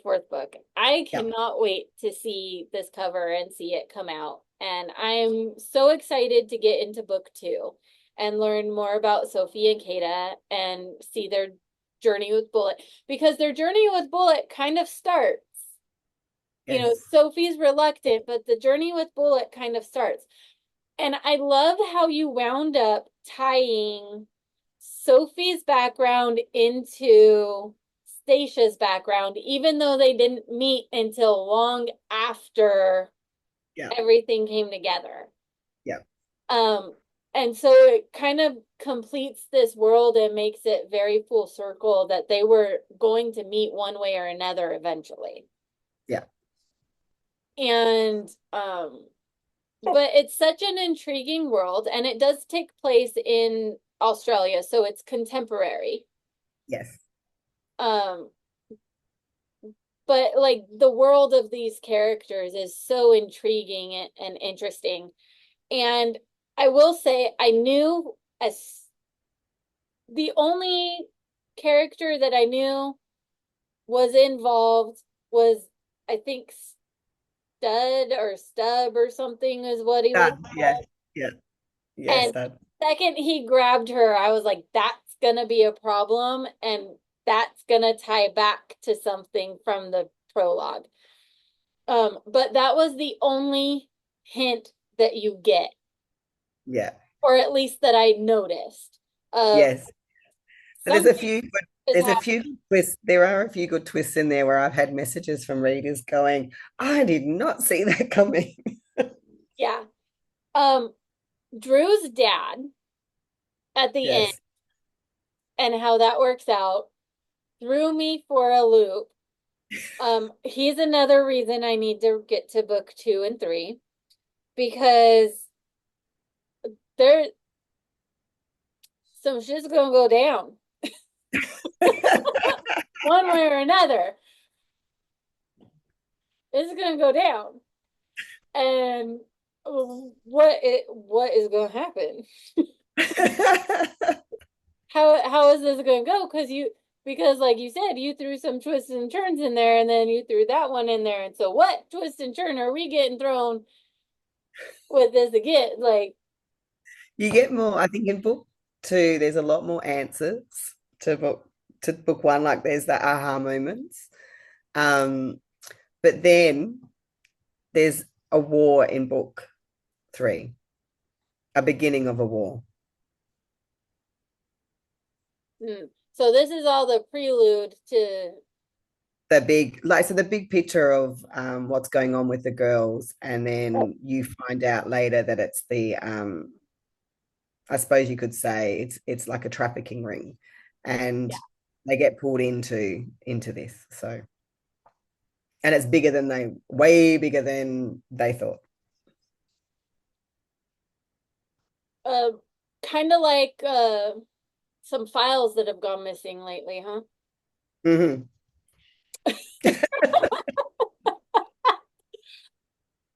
fourth book. I Yeah. cannot wait to see this cover and see it come out. And I'm so excited to get into book 2 and learn more about Sophie and Kata and see their journey with Bullet, because their journey with Bullet kind of starts. You know, Yes. Sophie's reluctant, but the journey with Bullet kind of starts. And I love how you wound up tying Sophie's background into Stacia's background, even though they didn't meet until long after Yeah. everything came together. Yeah. Um, and so it kind of completes this world and makes it very full circle that they were going to meet one way or another eventually. Yeah. And but it's such an intriguing world, and it does take place in Australia, so it's contemporary. Yes. Um, but like the world of these characters is so intriguing and interesting. And I will say, I knew as the only character that I knew was involved was, I think, Stud or Stub or something is what he was That, yeah. called. Yeah. Yes, And that. second he grabbed her, I was like, that's gonna be a problem, and that's gonna tie back to something from the prologue. But that was the only hint that you get, Yeah. or at least that I noticed, of Yes. But there's a something few good, is there's a happening. few twists. There are a few good twists in there where I've had messages from readers going, I did not see that coming. Yeah. Um, Drew's dad at the end Yes. and how that works out threw me for a loop. He's another reason I need to get to book 2 and 3, because there some shit's gonna go down one way or another. It's gonna go down, and what is gonna happen? How is this gonna go? Because like you said, you threw some twists and turns in there, and then you threw that one in there, and so what twist and turn are we getting thrown with this again? Like, You get more, I think in book 2, there's a lot more answers to book 1, like there's the aha moments. Um, but then there's a war in book 3, a beginning of a war. so this is all the prelude to. The big, like, so the big picture of what's going on with the girls, and then you find out later that it's the I suppose you could say it's like a trafficking ring, and Yeah. they get pulled into this. So, and it's bigger than way bigger than they thought. Uh, kind of like some files that have gone missing lately, huh? Hmm.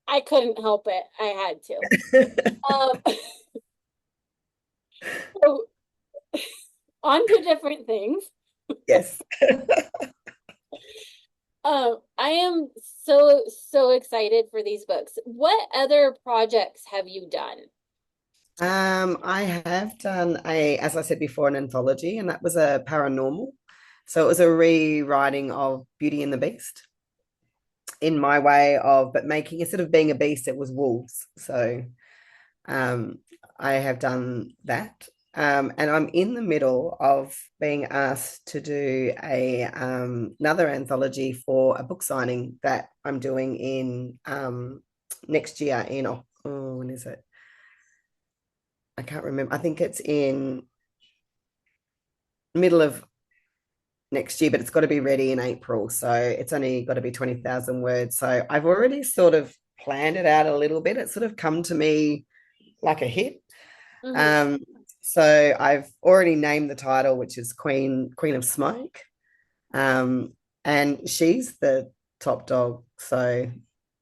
I couldn't help it. I had to. So on to different things. Yes. I am so excited for these books. What other projects have you done? I have done as I said before, an anthology, and that was a paranormal. So it was a rewriting of Beauty and the Beast in my way of, but making, instead of being a beast, it was wolves. So um, I have done that. And I'm in the middle of being asked to do another anthology for a book signing that I'm doing in next year in, oh, when is it? I can't remember. I think it's in middle of next year, but it's got to be ready in April. So it's only got to be 20,000 words. So I've already sort of planned it out a little bit. It's sort of come to me like a hit. Mhm. Um, so I've already named the title, which is Queen of Smoke. Um, and she's the top dog. So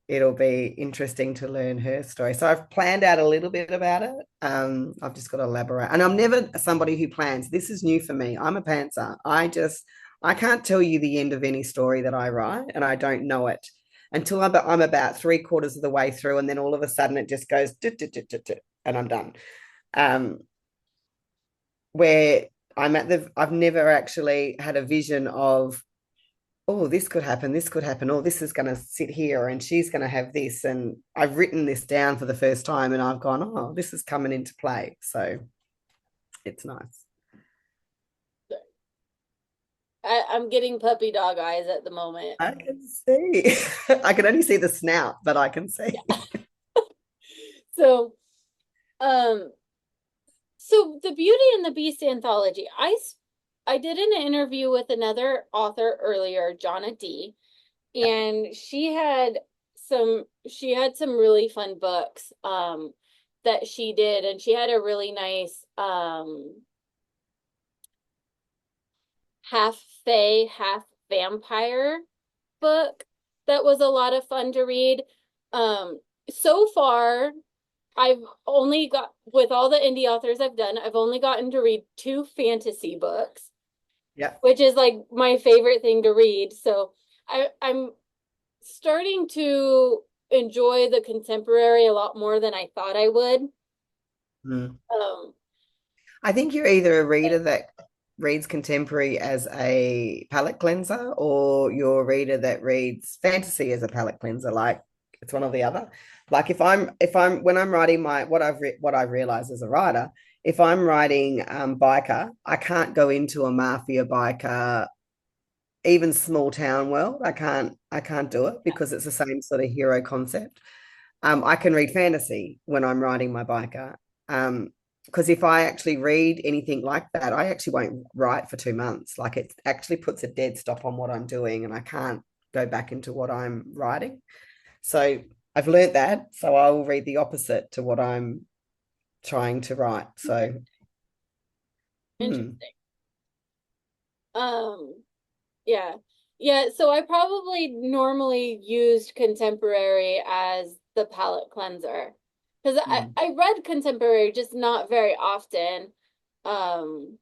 it'll be interesting to learn her story. So I've planned out a little bit about it. I've just got to elaborate. And I'm never somebody who plans. This is new for me. I'm a pantser. I can't tell you the end of any story that I write, and I don't know it until I'm about three-quarters of the way through, and then all of a sudden it just goes, and I'm done. Um, where I've never actually had a vision of, oh, this could happen, oh, this is going to sit here and she's going to have this. And I've written this down for the first time and I've gone, oh, this is coming into play. So it's nice. I'm getting puppy dog eyes at the moment. I can see. I can only see the snout, but I can see. Yeah. So, um, so the Beauty and the Beast anthology, I did an interview with another author earlier, Jonna D, and she had some really fun books that she did, and she had a really nice half fae, half vampire book that was a lot of fun to read. So far, I've only got, with all the indie authors I've done, I've only gotten to read two fantasy books, Yeah. which is like my favorite thing to read. So I'm starting to enjoy the contemporary a lot more than I thought I would. Mm. Um, I think you're either a reader that reads contemporary as a palate cleanser or you're a reader that reads fantasy as a palate cleanser. Like it's one or the other. Like if I'm when I'm writing what I've realized as a writer, if I'm writing biker, I can't go into a mafia biker, even small town world. I can't do it because it's the same sort of hero concept. I can read fantasy when I'm writing my biker. Because if I actually read anything like that, I actually won't write for 2 months. Like it actually puts a dead stop on what I'm doing and I can't go back into what I'm writing. So I've learned that. So I will read the opposite to what I'm trying to write. So, Interesting. Um, yeah. Yeah, so I probably normally used contemporary as the palette cleanser. Because mm. I read contemporary just not very often. Um,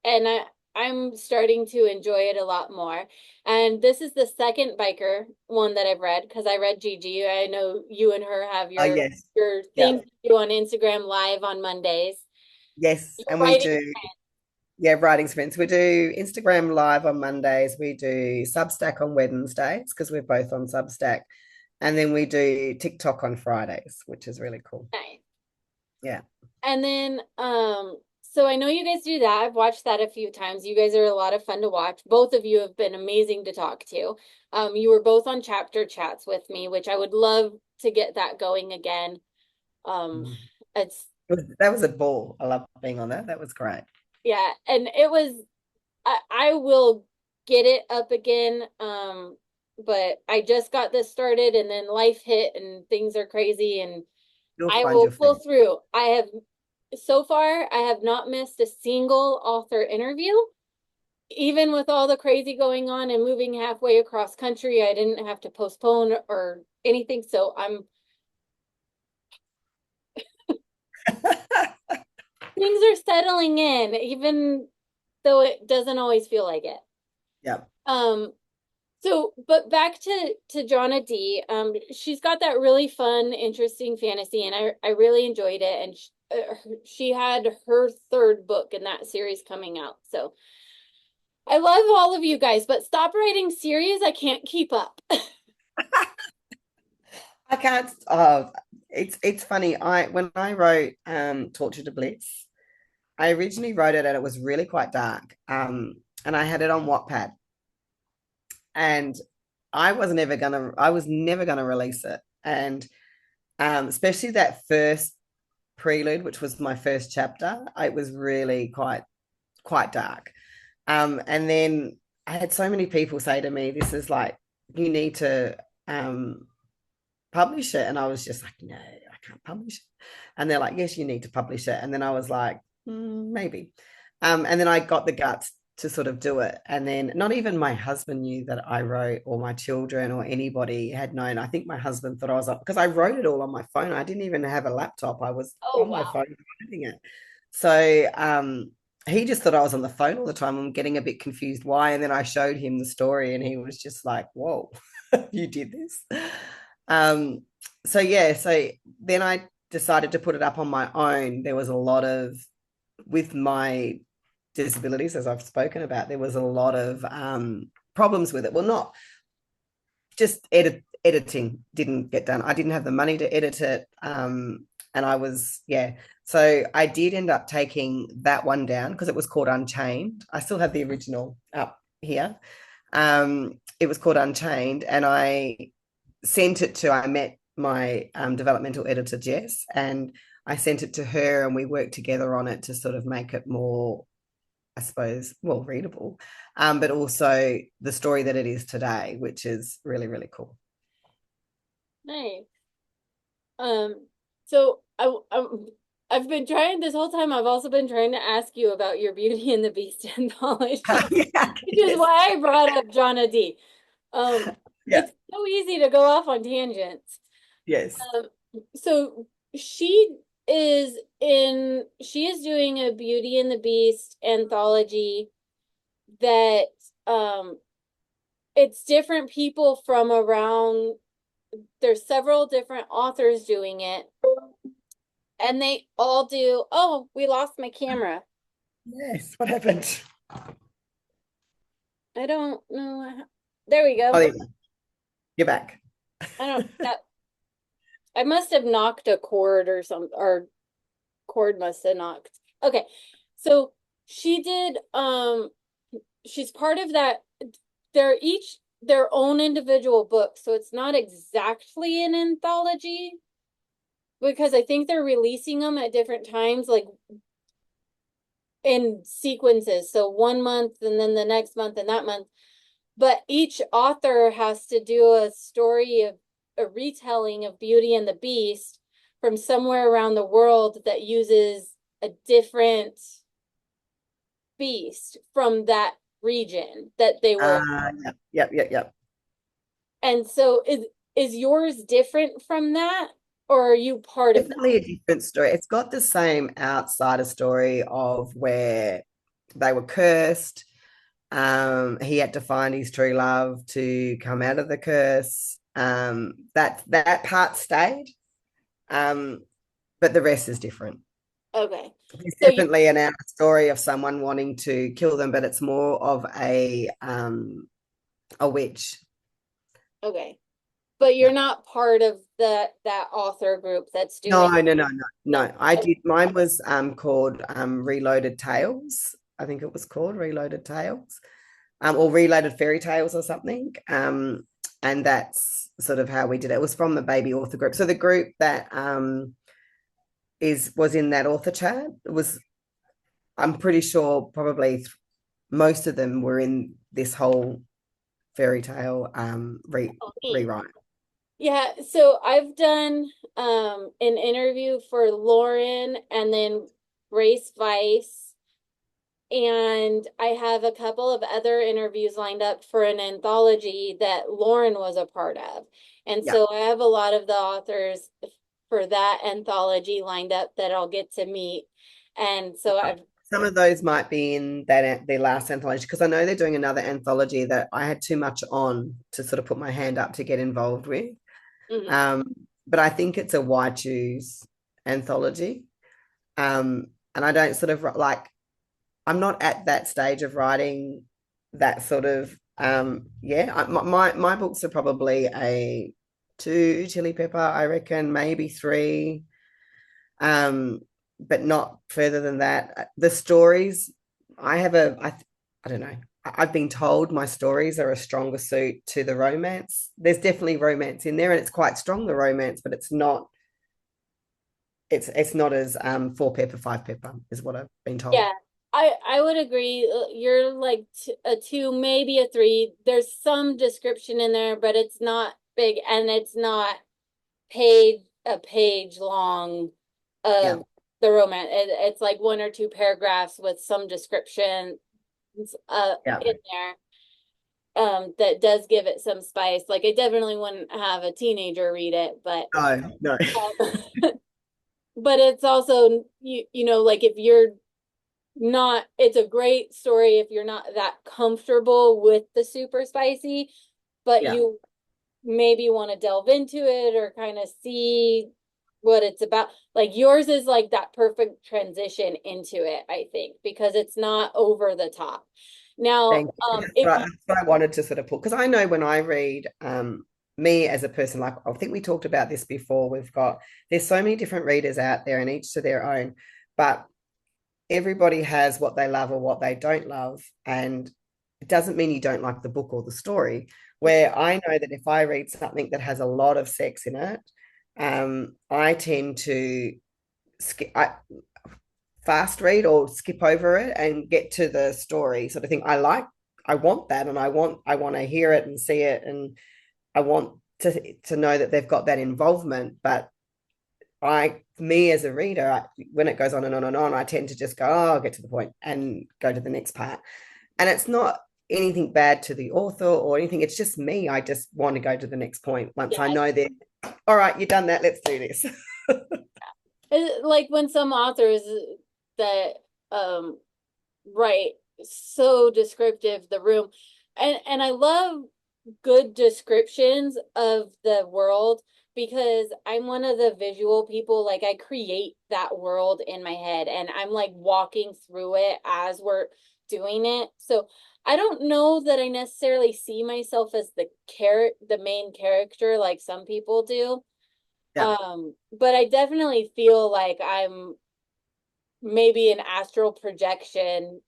and I'm starting to enjoy it a lot more. And this is the second biker one that I've read because I read Gigi. I know you and her have Oh, yes. your Yeah. things you do on Instagram live on Mondays. Yes. You're And we writing. do. Yeah, writing sprints. We do Instagram live on Mondays. We do Substack on Wednesdays because we're both on Substack. And then we do TikTok on Fridays, which is really cool. Nice. Yeah. And then, so I know you guys do that. I've watched that a few times. You guys are a lot of fun to watch. Both of you have been amazing to talk to. You were both on chapter chats with me, which I would love to get that going again. Um, Mm. it's That was a ball. I love being on that. That was great. yeah, and it was I will get it up again. But I just got this started and then life hit and things are crazy and You'll I find will your pull feet. through. So far, I have not missed a single author interview. Even with all the crazy going on and moving halfway across country, I didn't have to postpone or anything. So things are settling in, even though it doesn't always feel like it. Yeah. Um, but back to Jonna D. She's got that really fun, interesting fantasy, and I really enjoyed it. And she had her third book in that series coming out. So I love all of you guys, but stop writing series. I can't keep up. I can't it's funny. When I wrote Torture to Bliss, I originally wrote it and it was really quite dark. And I had it on Wattpad. And I was never gonna release it. And Especially that first prelude, which was my first chapter. It was really quite dark. And then I had so many people say to me, "This is like you need to publish it," and I was just like, "No, I can't publish it." And they're like, "Yes, you need to publish it." And then I was like, maybe. And then I got the guts to sort of do it. And then not even my husband knew that I wrote, or my children, or anybody had known. I think my husband thought I was up because I wrote it all on my phone. I didn't even have a laptop. I was Oh, on my wow. phone writing it. So he just thought I was on the phone all the time. I'm getting a bit confused why. And then I showed him the story and he was just like, whoa, you did this. Um, so yeah, so then I decided to put it up on my own. There was a lot of, with my disabilities, as I've spoken about, there was a lot of problems with it. Well, not just editing didn't get done. I didn't have the money to edit it. And I was, yeah. So I did end up taking that one down because it was called Unchained. I still have the original up here. It was called Unchained, and I met my developmental editor, Jess, and I sent it to her and we worked together on it to sort of make it more, I suppose, well, readable, but also the story that it is today, which is really, really cool. Nice. Um, so I've been trying this whole time. I've also been trying to ask you about your Beauty and the Beast anthology, Yeah, which is yes, why I brought up Jonna D. Um, yeah, it's so easy to go off on tangents. yes. Um, so she is doing a Beauty and the Beast anthology that um it's different people from around. There's several different authors doing it, and they all do. Oh, we lost my camera. Yes. What happened? I don't know. There we Oh, go. there you go. You're back. I don't that I must have knocked a cord or some or cord must have knocked. Okay. So she did she's part of that. They're each their own individual book, so it's not exactly an anthology because I think they're releasing them at different times, like in sequences. So 1 month and then the next month and that month. But each author has to do a story of a retelling of Beauty and the Beast from somewhere around the world that uses a different beast from that region that they were. Yep, yep, yep, yep. And so is yours different from that, or are you part of that? Definitely a different story. It's got the same outsider story of where they were cursed. He had to find his true love to come out of the curse. That part stayed, but the rest is different. Okay. There's So you definitely an out story of someone wanting to kill them, but it's more of a witch. okay. But you're Yeah. not part of that author group that's No, doing. no, no, no, No. no. I did. Mine was called Reloaded Tales. I think it was called Reloaded Tales, or Reloaded Fairy Tales or something. And that's sort of how we did it. It was from the baby author group. So the group that was in that author chat was, I'm pretty sure, probably most of them were in this whole fairy tale Oh, neat. rewrite. Yeah, so I've done an interview for Lauren and then Grace Weiss, and I have a couple of other interviews lined up for an anthology that Lauren was a part of. And Yeah. so I have a lot of the authors for that anthology lined up that I'll get to meet. And so I've Some of those might be in their last anthology because I know they're doing another anthology that I had too much on to sort of put my hand up to get involved with. mhm. Um, but I think it's a Why Choose anthology. And I don't sort of like, I'm not at that stage of writing that sort of, my books are probably a two chili pepper, I reckon, maybe three, but not further than that. The stories, I don't know. I've been told my stories are a stronger suit to the romance. There's definitely romance in there, and it's quite strong, the romance, but it's not. it's not as four pepper, five pepper is what I've been told. Yeah, I would agree. You're like a two, maybe a three. There's some description in there, but it's not big, and it's not a page long Yeah, of the romance. It's like one or two paragraphs with some description yeah. in there that does give it some spice. Like I definitely wouldn't have a teenager read it, No, no. um, but it's also you know like if you're not it's a great story if you're not that comfortable with the super spicy, but Yeah. you maybe want to delve into it or kind of see what it's about. Like yours is like that perfect transition into it, I think, because it's not over the top. Now, Thank you. if That's what I wanted to sort of put, because I know when I read, me as a person, like I think we talked about this before, there's so many different readers out there and each to their own, but everybody has what they love or what they don't love. And it doesn't mean you don't like the book or the story. Where I know that if I read something that has a lot of sex in it, I tend to skip, fast read or skip over it and get to the story sort of thing. I want that, and I want to hear it and see it, and I want to know that they've got that involvement. But me as a reader, when it goes on and on and on, I tend to just go, oh, I'll get to the point and go to the next part. And it's not anything bad to the author or anything. It's just me. I just want to go to the next point once I yeah, know that, all right, you've done that. Let's do this. like when some authors that um write so descriptive the room, and I love good descriptions of the world because I'm one of the visual people. Like I create that world in my head and I'm like walking through it as we're doing it. So I don't know that I necessarily see myself as the main character like some people do. Yeah. But I definitely feel like I'm maybe an astral projection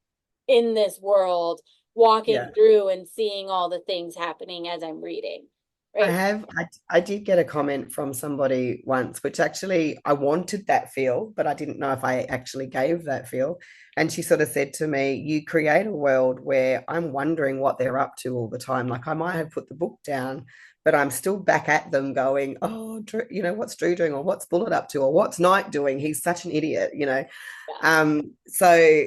in this world, walking Yeah. through and seeing all the things happening as I'm reading. Right. I did get a comment from somebody once, which actually I wanted that feel, but I didn't know if I actually gave that feel. And she sort of said to me, you create a world where I'm wondering what they're up to all the time. Like I might have put the book down, but I'm still back at them going, oh, what's Drew doing? Or what's Bullet up to? Or what's Knight doing? He's such an idiot. Yeah. So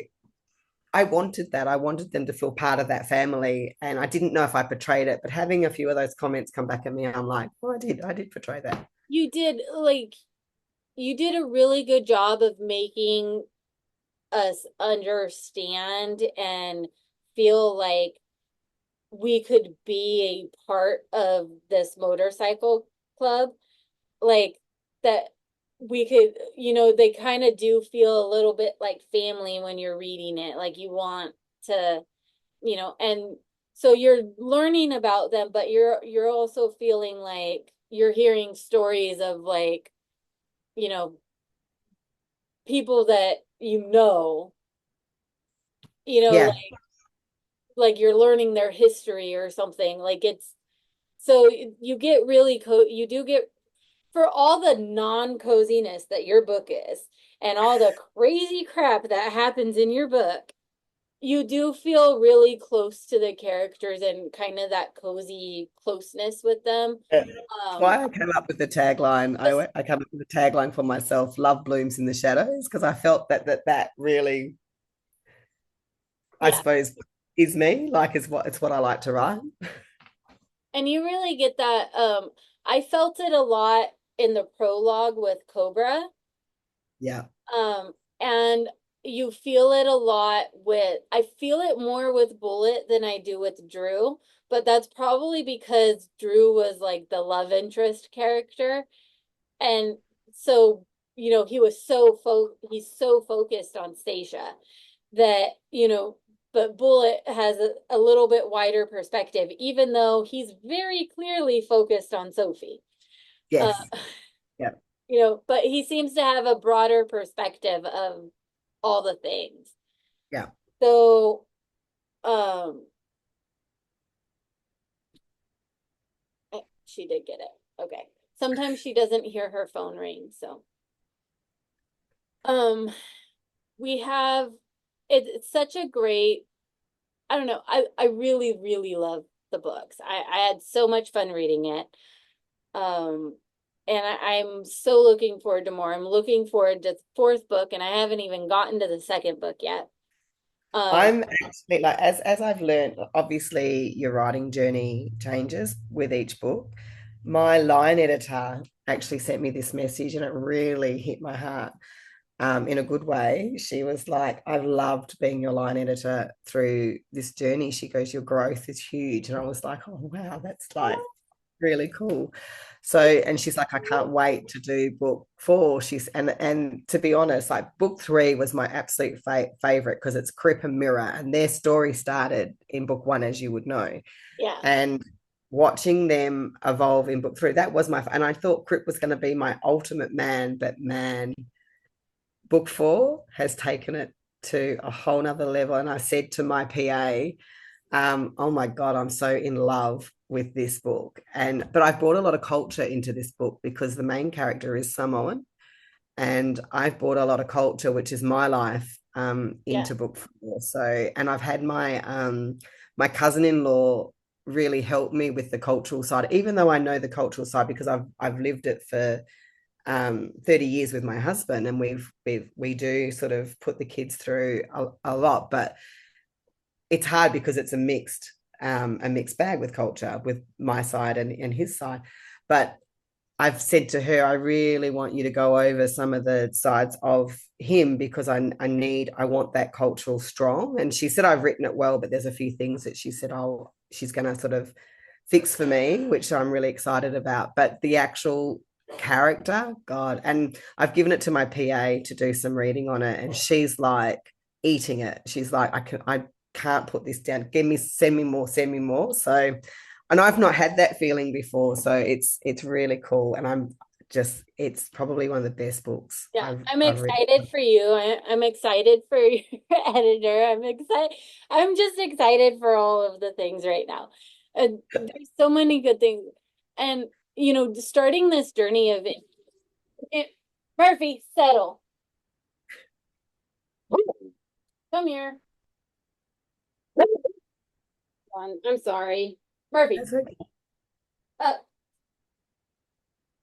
I wanted that. I wanted them to feel part of that family. And I didn't know if I portrayed it, but having a few of those comments come back at me, I'm like, oh, I did portray that. You did like you did a really good job of making us understand and feel like we could be a part of this motorcycle club. Like that we could, they kind of do feel a little bit like family when you're reading it. Like you want to, and so you're learning about them, but you're also feeling like you're hearing stories of like, you know, people that Yeah. like you're learning their history or something. Like it's so you get really you do get for all the non-coziness that your book is and all the crazy crap that happens in your book, you do feel really close to the characters and kind of that cozy closeness with them. That's Um, why I came up with the tagline. I came up with the tagline for myself, Love Blooms in the Shadows, because I felt that really, I yeah, suppose, is me. Like it's what I like to write. and you really get that. I felt it a lot in the prologue with Cobra. Yeah. And you feel it a lot I feel it more with Bullet than I do with Drew, but that's probably because Drew was like the love interest character. And so, he's so focused on Stacia that, but Bullet has a little bit wider perspective, even though he's very clearly focused on Sophie. Uh, Yes. Yeah. but he seems to have a broader perspective of all the things. Yeah. So, um, she did get it. Okay. Sometimes she doesn't hear her phone ring, so. Um, we have it's such a great, I don't know, I really, really love the books. I had so much fun reading it. Um, and I'm so looking forward to more. I'm looking forward to the fourth book, and I haven't even gotten to the second book yet. Um, I'm actually like as I've learned, obviously your writing journey changes with each book. My line editor actually sent me this message and it really hit my heart in a good way. She was like, I've loved being your line editor through this journey. She goes, your growth is huge. And I was like, oh wow, that's like really cool. So, and she's like, I can't wait to do book four. She's and to be honest, like book three was my absolute favorite because it's Crip and Mirror, and their story started in book one, as you would know. yeah, And watching them evolve in book three, that was my and I thought Crip was going to be my ultimate man, but man, book four has taken it to a whole nother level. And I said to my PA, oh my God, I'm so in love with this book. And but I've brought a lot of culture into this book because the main character is Samoan. And I've brought a lot of culture, which is my life, yeah, into book four. So, and I've had my cousin-in-law really help me with the cultural side, even though I know the cultural side because I've lived it for 30 years with my husband, and we do sort of put the kids through a lot, but it's hard because it's a mixed bag with culture with my side and his side. But I've said to her, I really want you to go over some of the sides of him because I want that cultural strong. And she said, I've written it well, but there's a few things that she said, oh, she's going to sort of fix for me, which I'm really excited about. But the actual character, God, and I've given it to my PA to do some reading on it. And she's like eating it. She's like, I can't put this down. Send me more, send me more. So, and I've not had that feeling before, so it's really cool, and it's probably one of the best books yeah. I'm I've read. excited for you. I'm excited for your editor. I'm excited. I'm just excited for all of the things right now. There's so many good things, and starting this journey of it, Murphy, settle. Come here. I'm sorry, Murphy. That's okay. Up,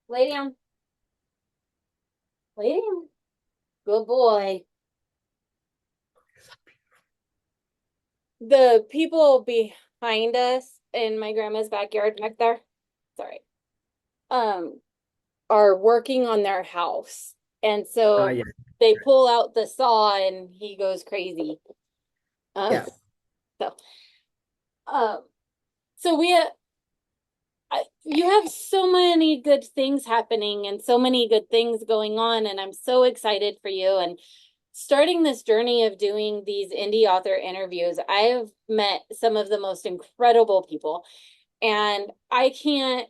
lay down, lay down. Good boy. The people behind us in my grandma's backyard back there, sorry, um, are working on their house. And Oh so yeah, they pull out the saw and he goes crazy. Um, yeah. so, um, so you have so many good things happening and so many good things going on, and I'm so excited for you. And starting this journey of doing these indie author interviews, I have met some of the most incredible people, and I can't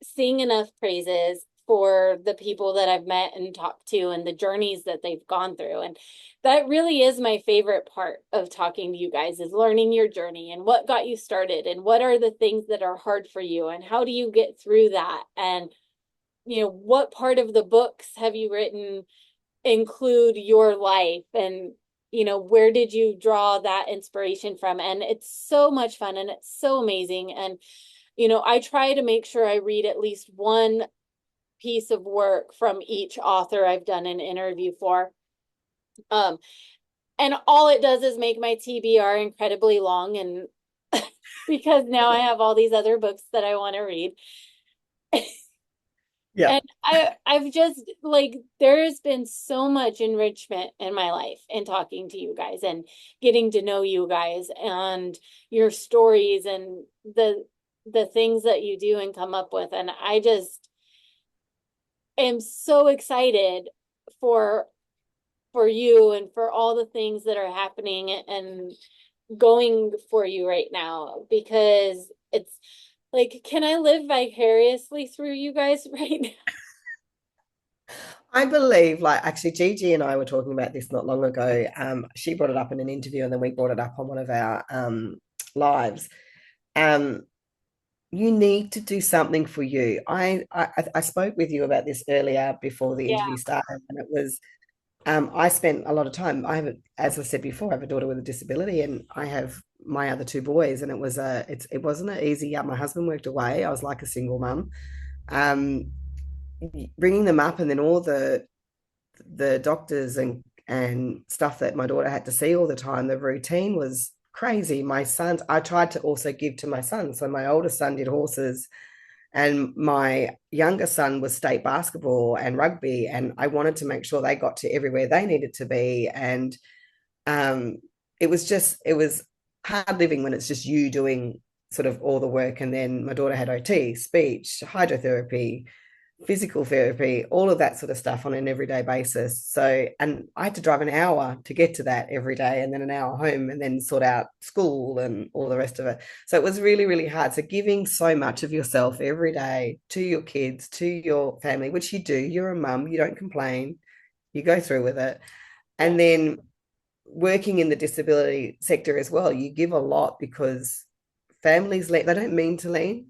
sing enough praises for the people that I've met and talked to and the journeys that they've gone through. And that really is my favorite part of talking to you guys, is learning your journey and what got you started and what are the things that are hard for you and how do you get through that. And what part of the books have you written include your life, and where did you draw that inspiration from? And it's so much fun and it's so amazing. And I try to make sure I read at least one piece of work from each author I've done an interview for. Um, and all it does is make my TBR incredibly long, and because now I have all these other books that I want to read. Yeah. And I've just like, there's been so much enrichment in my life in talking to you guys and getting to know you guys and your stories and the things that you do and come up with. And I just am so excited for you and for all the things that are happening and going for you right now, because it's like, can I live vicariously through you guys right now? I believe, like, actually, Gigi and I were talking about this not long ago. She brought it up in an interview, and then we brought it up on one of our lives. Um, you need to do something for you. I spoke with you about this earlier before the Yeah, interview started, and it was I spent a lot of time. As I said before, I have a daughter with a disability, and I have my other two boys. And it wasn't an easy. My husband worked away. I was like a single mum, um, bringing them up, and then all the doctors and stuff that my daughter had to see all the time. The routine was crazy. My sons, I tried to also give to my sons. So my oldest son did horses, and my younger son was state basketball and rugby, and I wanted to make sure they got to everywhere they needed to be. And um, it was hard living when it's just you doing sort of all the work. And then my daughter had OT, speech, hydrotherapy, physical therapy, all of that sort of stuff on an everyday basis. So, and I had to drive an hour to get to that every day, and then an hour home, and then sort out school and all the rest of it. So it was really, really hard. So giving so much of yourself every day to your kids, to your family, which you do, you're a mum, you don't complain, you go through with it. Yeah. And then working in the disability sector as well, you give a lot because families, they don't mean to lean,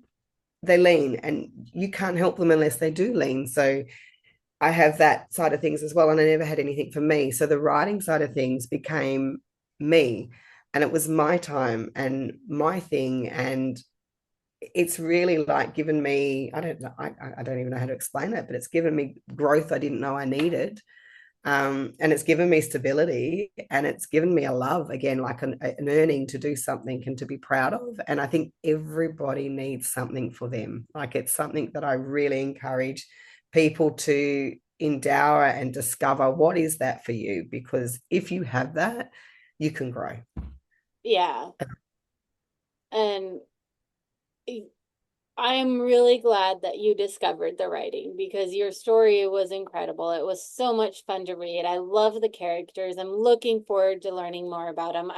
they lean, and you can't help them unless they do lean. So I have that side of things as well. And I never had anything for me. So the writing side of things became me. And it was my time and my thing. And it's really like given me, I don't know, I don't even know how to explain it, but it's given me growth I didn't know I needed. And it's given me stability, and it's given me a love again, like an earning to do something and to be proud of. And I think everybody needs something for them. Like it's something that I really encourage people to endow and discover what is that for you, because if you have that, you can grow. Yeah. And I'm really glad that you discovered the writing because your story was incredible. It was so much fun to read. I love the characters. I'm looking forward to learning more about them.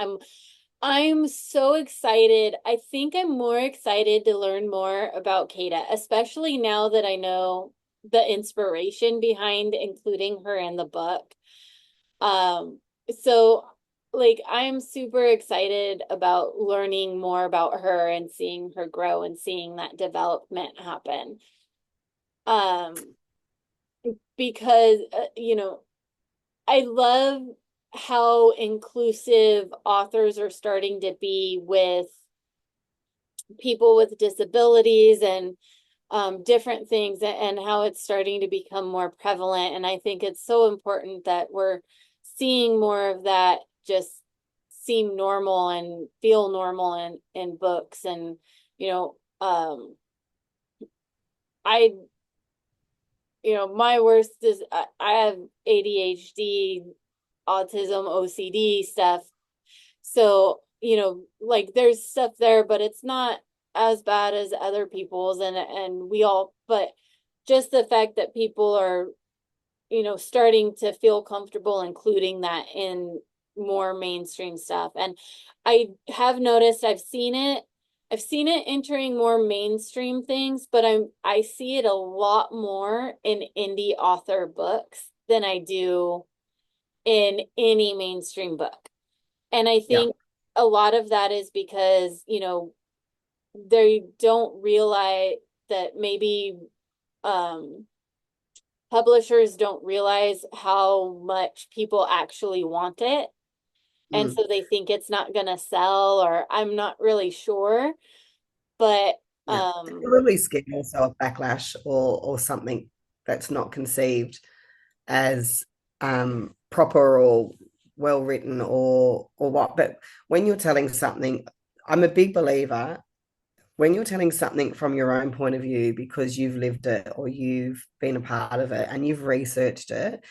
I'm so excited. I think I'm more excited to learn more about Kata, especially now that I know the inspiration behind including her in the book. Um, so like I'm super excited about learning more about her and seeing her grow and seeing that development happen. Um, because I love how inclusive authors are starting to be with people with disabilities and different things and how it's starting to become more prevalent. And I think it's so important that we're seeing more of that just seem normal and feel normal in books. And, you know, I, my worst is I have ADHD, autism, OCD stuff. So, like there's stuff there, but it's not as bad as other people's and we all, but just the fact that people are, starting to feel comfortable including that in more mainstream stuff. And I have noticed I've seen it entering more mainstream things, but I see it a lot more in indie author books than I do in any mainstream book. And I Yeah. think a lot of that is because, they don't realize that maybe um, publishers don't realize how much people actually want it. And Mm. so they think it's not going to sell, or I'm not really sure. But Yeah. They're probably scared also of backlash or something that's not conceived as proper or well written or what. But when you're telling something, I'm a big believer when you're telling something from your own point of view because you've lived it or you've been a part of it and you've researched it.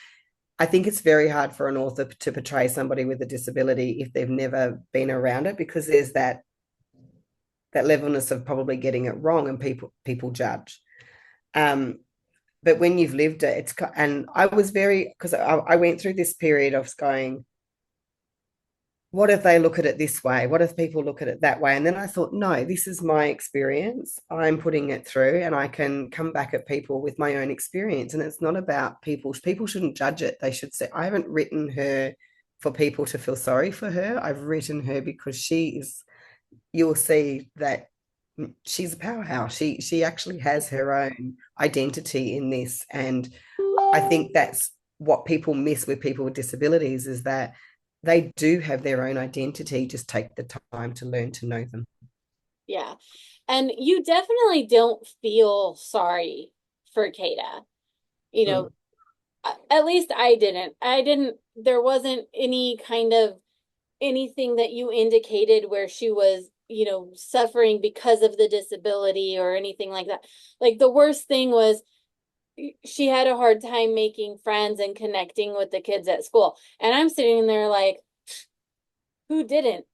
I think it's very hard for an author to portray somebody with a disability if they've never been around it, because there's that levelness of probably getting it wrong, and people judge. Um, but when you've lived it, and I was very, because I went through this period of going, what if they look at it this way? What if people look at it that way? And then I thought, no, this is my experience. I'm putting it through, and I can come back at people with my own experience. And it's not about people. People shouldn't judge it. They should say, I haven't written her for people to feel sorry for her. I've written her because you'll see that she's a powerhouse. She actually has her own identity in this. And I think what people miss with people with disabilities is that they do have their own identity. Just take the time to learn to know them. Yeah. And you definitely don't feel sorry for Kata. You know, Mm. at least I didn't. There wasn't any kind of anything that you indicated where she was, suffering because of the disability or anything like that. Like the worst thing was she had a hard time making friends and connecting with the kids at school. And I'm sitting there like, who didn't?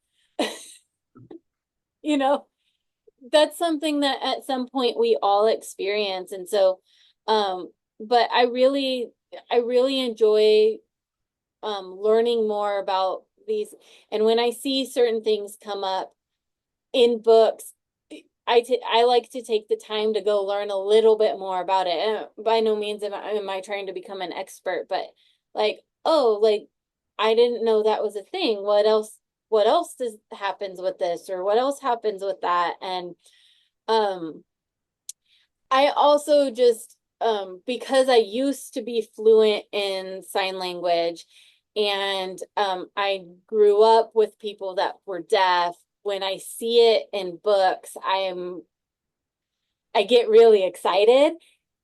You know, that's something that at some point we all experience. And so, but I really enjoy learning more about these. And when I see certain things come up in books, I like to take the time to go learn a little bit more about it. And by no means am I trying to become an expert, but like, oh, like I didn't know that was a thing. What else happens with this, or what else happens with that? And um I also just because I used to be fluent in sign language, and I grew up with people that were deaf. When I see it in books, I get really excited.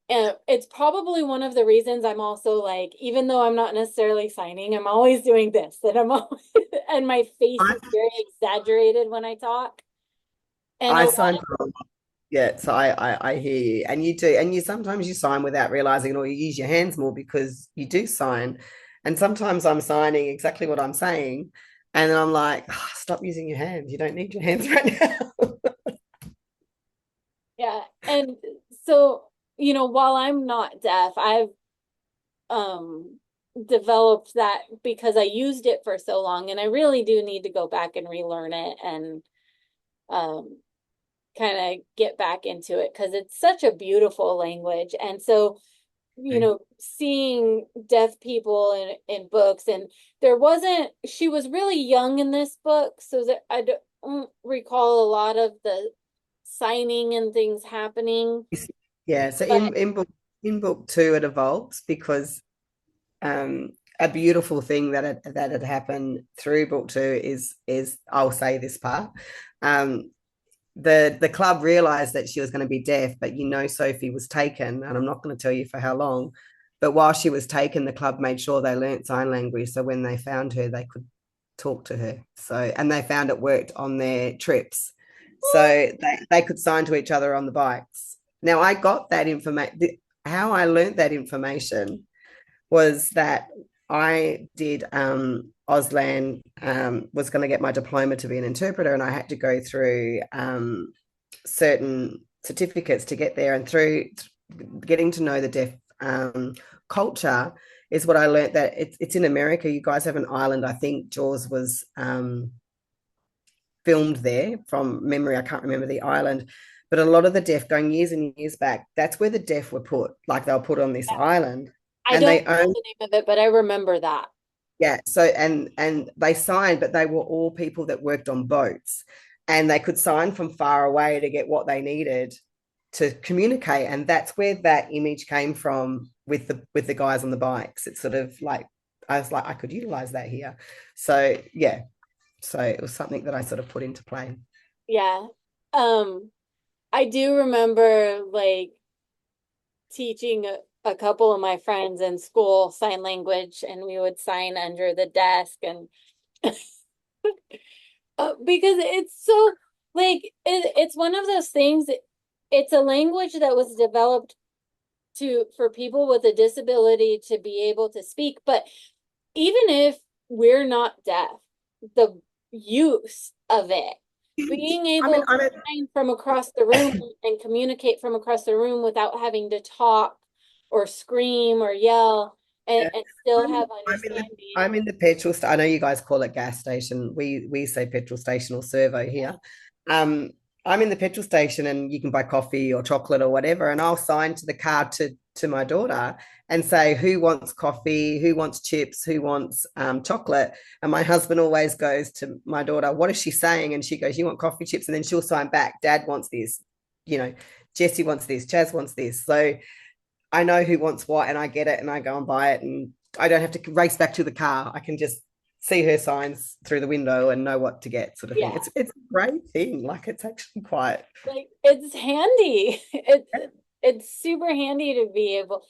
And it's probably one of the reasons I'm also like, even though I'm not necessarily signing, I'm always doing this, and I'm always, and my face I, is very exaggerated when I talk. And a I lot sign for a lot. Yeah, so I hear you, and you do, and you sometimes you sign without realizing, or you use your hands more because you do sign, and sometimes I'm signing exactly what I'm saying, and then I'm like, "Oh, stop using your hands. You don't need your hands right now." Yeah. And so, while I'm not deaf, I've um developed that because I used it for so long, and I really do need to go back and relearn it and um kind of get back into it because it's such a beautiful language. And so, seeing deaf people in books, and she was really young in this book, so that I don't recall a lot of the signing and things happening. Yeah, so But in book two it evolves because um a beautiful thing that had happened through book two is I'll say this part. Um the club realized that she was going to be deaf, but Sophie was taken, and I'm not going to tell you for how long. But while she was taken, the club made sure they learnt sign language, so when they found her, they could talk to her. So, and they found it worked on their trips, so they could sign to each other on the bikes. Now, I got that information. How I learnt that information was that I did Auslan, was going to get my diploma to be an interpreter, and I had to go through certain certificates to get there. And through getting to know the deaf culture is what I learned, that it's in America. You guys have an island. I think Jaws was filmed there from memory. I can't remember the island. But a lot of the deaf, going years and years back, that's where the deaf were put. Like they were put on this island, I and don't they know own. the name of it, but I remember that. Yeah, so and they signed, but they were all people that worked on boats, and they could sign from far away to get what they needed to communicate, and that's where that image came from with the guys on the bikes. It's sort of like I was like, I could utilize that here. So yeah, so it was something that I sort of put into play. Yeah. Um, I do remember like teaching a couple of my friends in school sign language, and we would sign under the desk, and because it's so like it's one of those things. It's a language that was developed for people with a disability to be able to speak. But even if we're not deaf, the use of it, being I mean, able to I mean, sign from across the room and communicate from across the room without having to talk or scream or yell, and, yeah. and still I'm, have I'm in the understanding. I'm in the petrol station. I know you guys call it gas station. We say petrol station or servo here. Um, I'm in the petrol station, and you can buy coffee or chocolate or whatever, and I'll sign to the card to my daughter and say who wants coffee, who wants chips, who wants chocolate. And my husband always goes to my daughter, "What is she saying?" And she goes, "You want coffee, chips?" And then she'll sign back, "Dad wants this." You know, Jesse wants this, Chaz wants this. So I know who wants what, and I get it, and I go and buy it, and I don't have to race back to the car. I can just see her signs through the window and know what to get, sort of thing. Yeah, It's a great thing. Like it's actually quite. like it's handy. It's super handy to be able,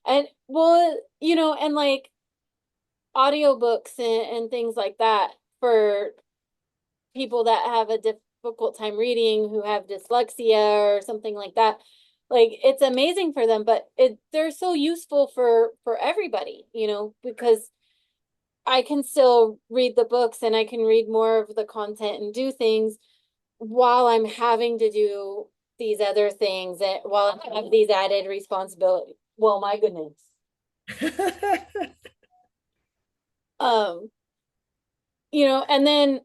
and well, and like audiobooks and things like that for people that have a difficult time reading, who have dyslexia or something like that. Like it's amazing for them, but they're so useful for everybody, because I can still read the books and I can read more of the content and do things while I'm having to do these other things, and while I have these added responsibilities. Well, my goodness. Um, and then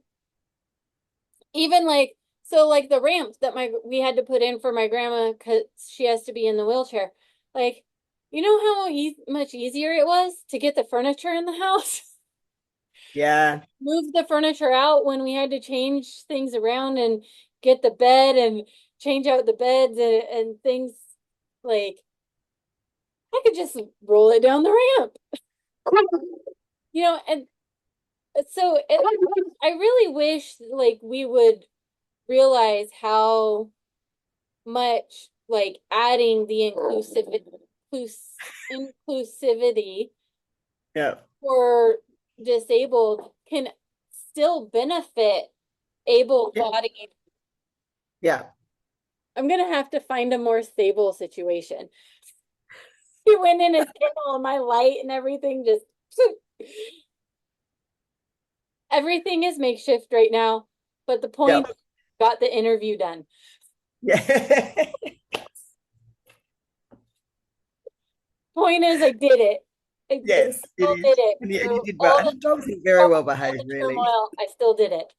even like, so like the ramp that we had to put in for my grandma because she has to be in the wheelchair. Like, you know how much easier it was to get the furniture in the house? Yeah. Move the furniture out when we had to change things around and get the bed and change out the beds and things. Like I could just roll it down the ramp, and so I really wish like we would realize how much like adding the inclusivity Yeah. for disabled can still benefit Yeah. able-bodied. Yeah. I'm gonna have to find a more stable situation. He went in his kennel and my light and everything just everything is makeshift right now, but the Yeah. point got the interview done. Yeah. Point is I did it. I Yes, it still is. did it. And you Through did well. all And the the dog seemed very well behaved, really. turmoil, I still did it.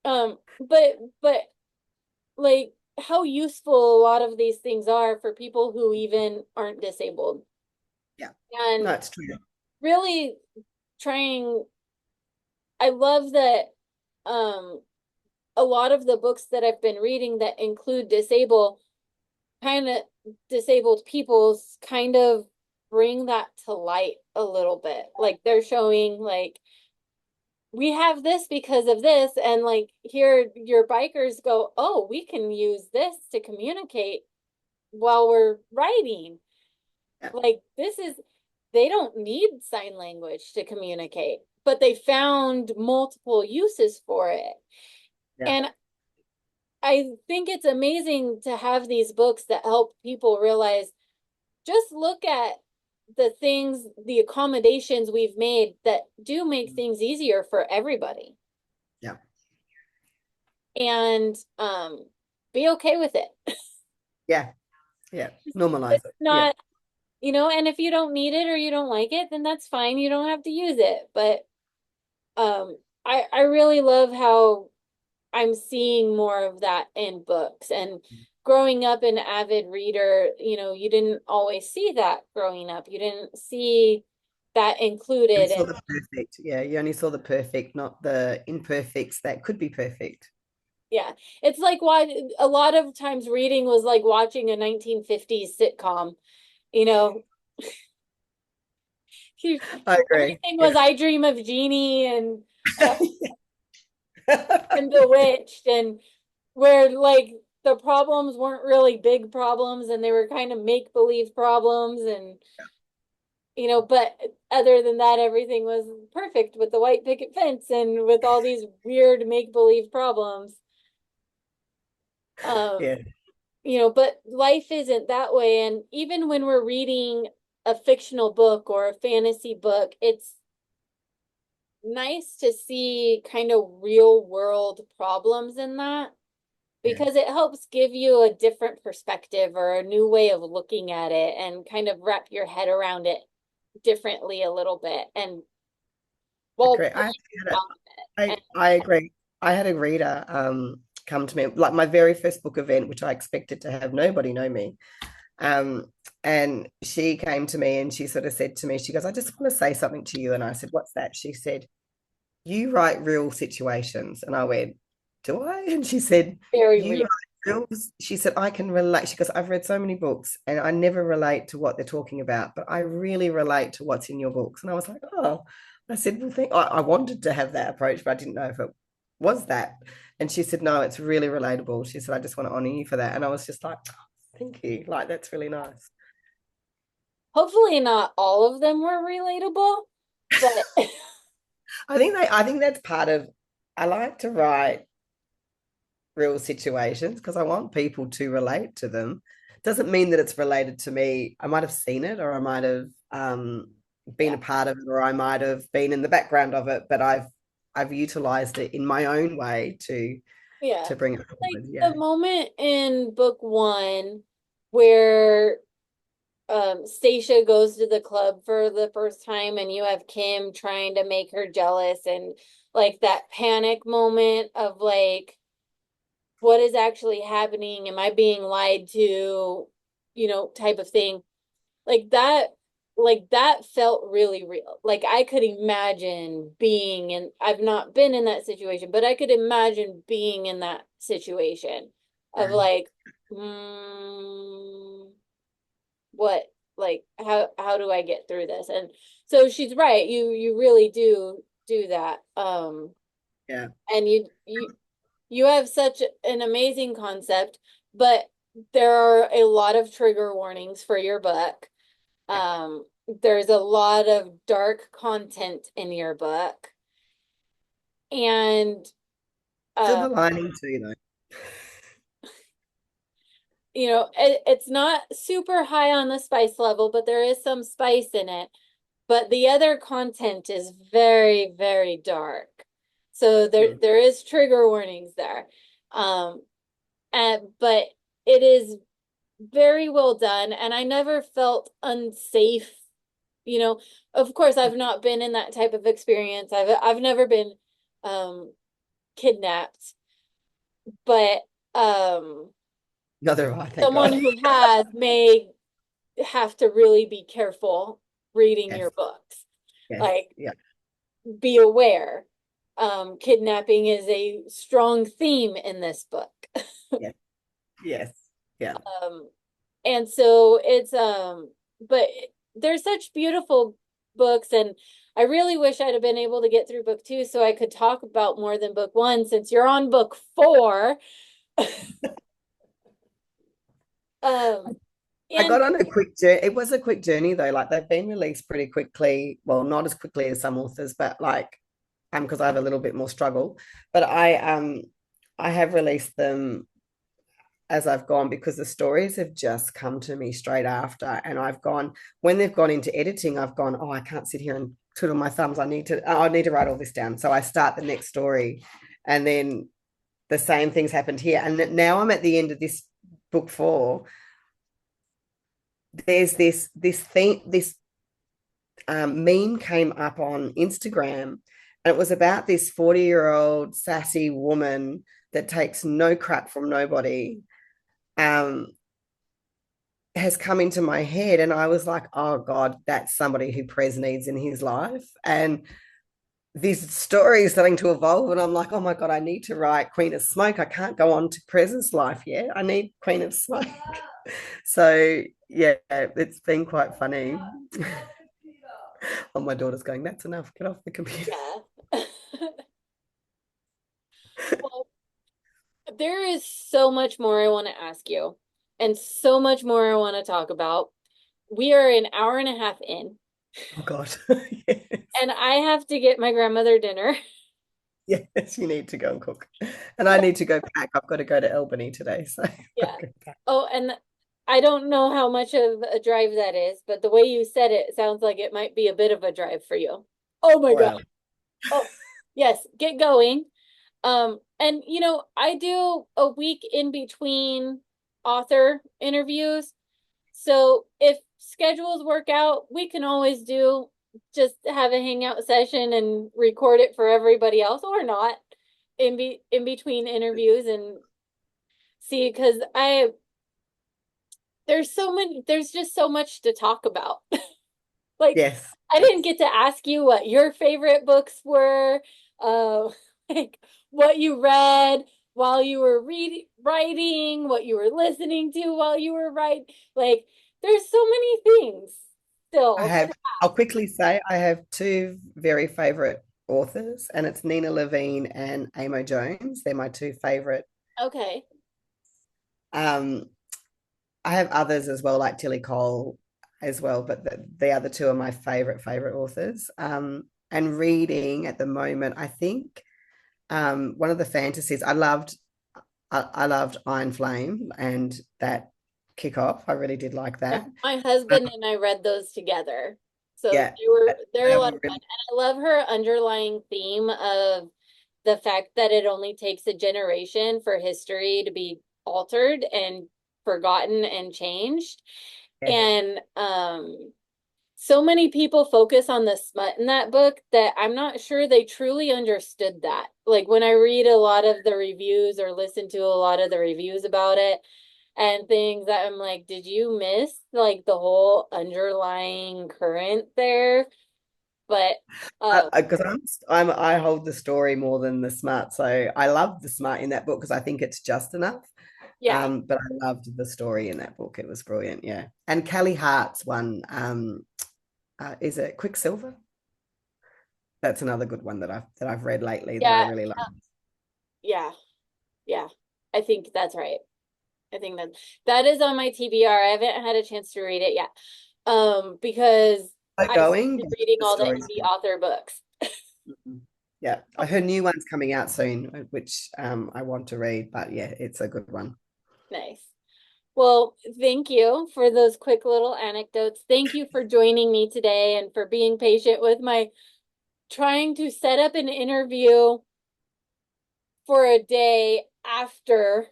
But like how useful a lot of these things are for people who even aren't disabled. Yeah. And No, it's true. really trying, I love that um a lot of the books that I've been reading that include kind of disabled people's kind of bring that to light a little bit. Like they're showing like we have this because of this, and like here your bikers go, oh, we can use this to communicate while we're riding. Yeah. Like they don't need sign language to communicate, but they found multiple uses for it. Yeah. And I think it's amazing to have these books that help people realize, just look at the accommodations we've made that do make things easier for everybody, Yeah. and be okay with it. Yeah. Yeah. Normalize It's it. Yeah. not, and if you don't need it or you don't like it, then that's fine. You don't have to use it. But I really love how I'm seeing more of that in books. And growing up an avid reader, you didn't always see that growing up. You didn't see that You included. saw And the perfect. Yeah. You only saw the perfect, not the imperfects that could be perfect. yeah, it's like why a lot of times reading was like watching a 1950s sitcom, you know. I agree. Everything was Yeah. I Dream of Jeannie and Bewitched, and where like the problems weren't really big problems and they were kind of make-believe problems, and but other than that everything was perfect with the white picket fence and with all these weird make-believe problems. um Yeah. but life isn't that way, and even when we're reading a fictional book or a fantasy book, it's nice to see kind of real world problems in that, Yeah. because it helps give you a different perspective or a new way of looking at it and kind of wrap your head around it differently a little bit, and while Agree. putting down it. I agree. I had a reader come to me, like my very first book event, which I expected to have nobody know me. Um, and she came to me and she sort of said to me, she goes, I just want to say something to you. And I said, what's that? She said, you write real situations. And I went, do I? And she said, Very you real. She said, I can relate. She goes, I've read so many books and I never relate to what they're talking about, but I really relate to what's in your books. And I was like, oh, I said, well, I wanted to have that approach, but I didn't know if it was that. And she said, no, it's really relatable. She said, I just want to honor you for that. And I was just like, oh, thank you. Like, that's really nice. Hopefully not all of them were relatable, but I think that's part of, I like to write real situations because I want people to relate to them. Doesn't mean that it's related to me. I might have seen it or I might have been yeah. a part of it or I might have been in the background of it, but I've utilized it in my own way Yeah. to bring it Like forward. Yeah. the moment in book one where Stacia goes to the club for the first time and you have Kim trying to make her jealous and like that panic moment of like what is actually happening? Am I being lied to? Type of thing. Like that felt really real. Like I could imagine being in, I've not been in that situation, but I could imagine being in that situation of like, mm, what, like how do I get through this? And so she's right. You really do that. Yeah. And you have such an amazing concept, but there are a lot of trigger warnings for your book. Yeah. There's a lot of dark content in your book. And Silver lining too, though. it's not super high on the spice level, but there is some spice in it. But the other content is very, very dark. So Mm. there is trigger warnings there. Um, but it is very well done, and I never felt unsafe. Of course, I've not been in that type of experience. I've never been um kidnapped, but Neither have I, thank someone God. who has may have to really be careful reading Yes. your books. Yes. Like, Yeah. be aware. Kidnapping is a strong theme in this book. Yes. Yes. Yeah. Um, and so it's but they're such beautiful books, and I really wish I'd have been able to get through book two so I could talk about more than book one since you're on book four. Um, I and got on a quick journey. It was a quick journey though. Like they've been released pretty quickly. Well, not as quickly as some authors, but like because I have a little bit more struggle. But I have released them as I've gone because the stories have just come to me straight after. And I've gone when they've gone into editing, I've gone, oh, I can't sit here and twiddle my thumbs. I need to write all this down. So I start the next story and then the same things happened here. And now I'm at the end of this book four. There's this thing, this meme came up on Instagram, and it was about this 40-year-old sassy woman that takes no crap from nobody. Um, has come into my head, and I was like, oh God, that's somebody who Prez needs in his life. And this story is starting to evolve, and I'm like, oh my God, I need to write Queen of Smoke. I can't go on to Prez's life yet. I need Queen of Smoke. So yeah, it's been quite funny. Oh, my daughter's going, that's enough. Get off the computer. yeah. Well, there is so much more I want to ask you and so much more I want to talk about. We are an hour and a half in, Oh God. Yes. and I have to get my grandmother dinner. Yes, you need to go and cook. And I need to go pack. I've got to go to Albany today. So Yeah. Oh, and I don't know how much of a drive that is, but the way you said it sounds like it might be a bit of a drive for you. Oh my God. well, Oh, yes, get going. And I do a week in between author interviews. So if schedules work out, we can always do just have a hangout session and record it for everybody else or not in between interviews and see because there's just so much to talk about. Like yes, I yes. didn't get to ask you what your favorite books were, uh like what you read, while you were writing, what you were listening to while you were writing. Like, there's so many things I still. have, I'll quickly say I have two very favorite authors, and it's Nina Levine and Amo Jones. They're my two favorite. Okay. Um, I have others as well, like Tilly Cole as well, but the other two are my favorite authors. And reading at the moment, I think one of the fantasies I loved Iron Flame and that kickoff. I really did like Yeah, that. my Um, husband and I read those together. So yeah, they're they a are lot of fun. really, And I love her underlying theme of the fact that it only takes a generation for history to be altered and forgotten and changed. yeah. And so many people focus on the smut in that book that I'm not sure they truly understood that. Like when I read a lot of the reviews or listen to a lot of the reviews about it and things that I'm like, did you miss like the whole underlying current there? But Because I hold the story more than the smart, so I love the smart in that book because I think it's just enough. yeah, But I loved the story in that book. It was brilliant, yeah. And Callie Hart's one, is it Quicksilver? That's another good one that I've read lately that I yeah, really love. yeah, yeah. I think that's right. I think that is on my TBR. I haven't had a chance to read it yet. Because So I going, started but reading the all the story's indie good. author books. Mhm. Yeah, I heard new one's coming out soon, which I want to read, but yeah, it's a good one. Nice. Well, thank you for those quick little anecdotes. Thank you for joining me today and for being patient with my trying to set up an interview for a day after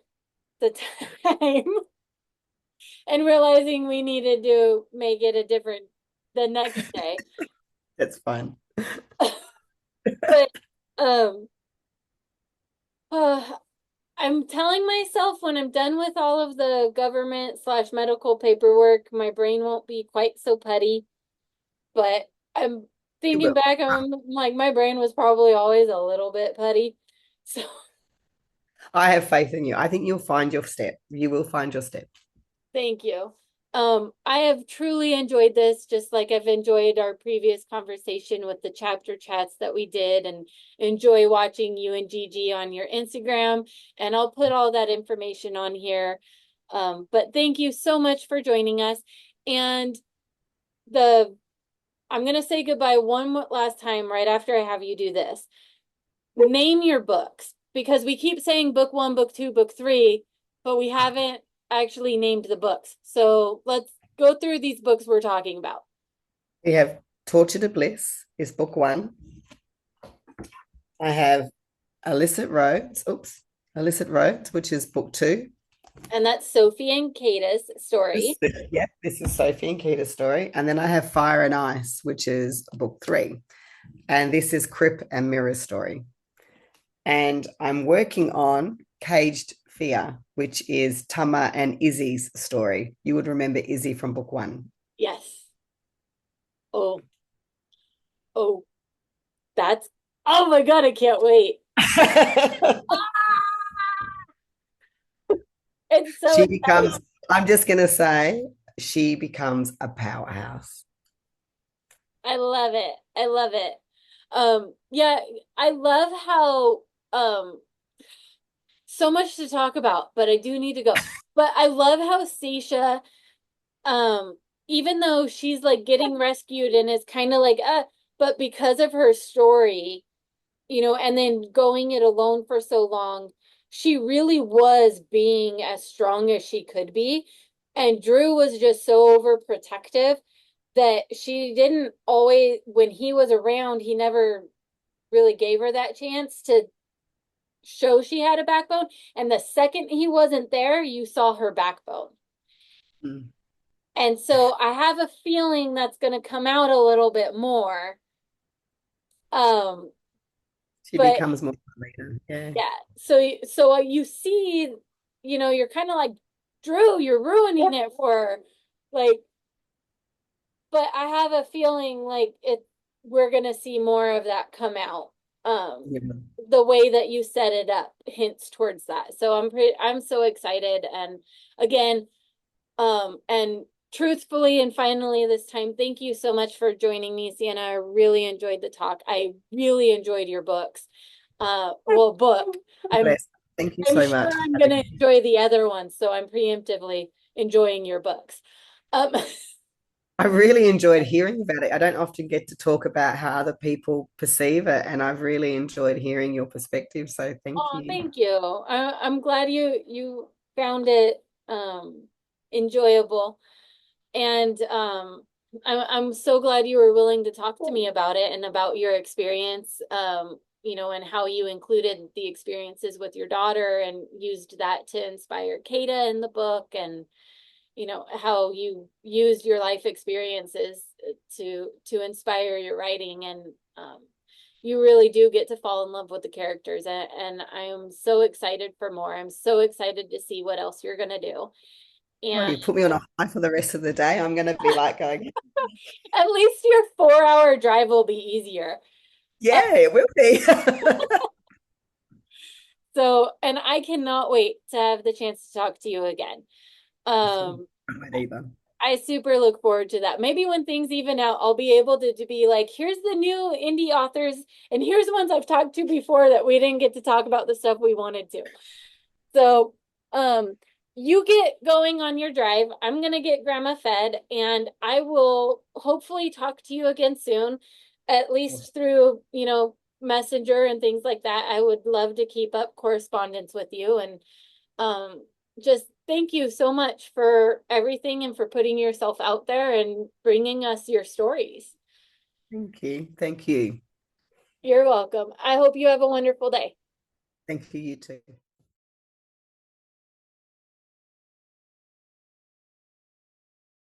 the time and realizing we needed to make it a different the next day. It's fun. But um uh, I'm telling myself when I'm done with all of the government slash medical paperwork, my brain won't be quite so putty. But I'm You thinking will. back, I'm like, my brain was probably always a little bit putty. So I have faith in you. I think you'll find your step. You will find your step. thank you. I have truly enjoyed this, just like I've enjoyed our previous conversation with the chapter chats that we did, and enjoy watching you and Gigi on your Instagram. And I'll put all that information on here. But thank you so much for joining us. And the I'm gonna say goodbye one last time right after I have you do this. Name your books because we keep saying book one, book two, book three, but we haven't actually named the books. So let's go through these books we're talking about. We have Torture to Bliss is book one. I have Illicit Roads. Oops. Illicit Roads, which is book two. And that's Sophie and Kata's story. Yeah, this is Sophie and Kita's story. And then I have Fire and Ice, which is book three. And this is Crip and Mirror's story. And I'm working on Caged Fear, which is Tama and Izzy's story. You would remember Izzy from book one. Yes. Oh, oh, that's, oh my God, I can't wait. It's so She exciting. becomes, I'm just going to say, she becomes a powerhouse. I love it. I love it. Yeah, I love how, so much to talk about, but I do need to go. But I love how Seisha, um, even though she's like getting rescued and it's kind of like, but because of her story, and then going it alone for so long, she really was being as strong as she could be. And Drew was just so overprotective that she didn't always, when he was around, he never really gave her that chance to show she had a backbone. And the second he wasn't there, you saw her backbone. Mm. And so I have a feeling that's going to come out a little bit more. Um, She but becomes more leader. Yeah. yeah, so you see, you're kind of like, Drew, you're ruining it for her. Like, but I have a feeling like we're going to see more of that come out. um, Yeah. the way that you set it up hints towards that. So I'm so excited. And again, and truthfully and finally this time, thank you so much for joining me, Sienna. I really enjoyed the talk. I really enjoyed your books. Well, book. I'm Bless. Thank you I'm so sure much. I'm gonna enjoy the other ones, so I'm preemptively enjoying your books. Um, I really enjoyed hearing about it. I don't often get to talk about how other people perceive it, and I've really enjoyed hearing your perspective. So thank oh, you. thank you. I'm glad you found it enjoyable. And I'm so glad you were willing to talk to me about it and about your experience, and how you included the experiences with your daughter and used that to inspire Kata in the book, and how you used your life experiences to inspire your writing. And you really do get to fall in love with the characters, and I am so excited for more. I'm so excited to see what else you're gonna do. Oh, And you put me on a high for the rest of the day. I'm going to be like going, at least your 4 hour drive will be easier. Uh, yeah, it will be. and I cannot wait to have the chance to talk to you again. Um, Can't wait either. I super look forward to that. Maybe when things even out, I'll be able to be like, here's the new indie authors, and here's the ones I've talked to before that we didn't get to talk about the stuff we wanted to. So, you get going on your drive. I'm gonna get grandma fed, and I will hopefully talk to you again soon, at least through, Messenger and things like that. I would love to keep up correspondence with you, and um just thank you so much for everything and for putting yourself out there and bringing us your stories. Thank you. Thank you. You're welcome. I hope you have a wonderful day. Thank you, you too.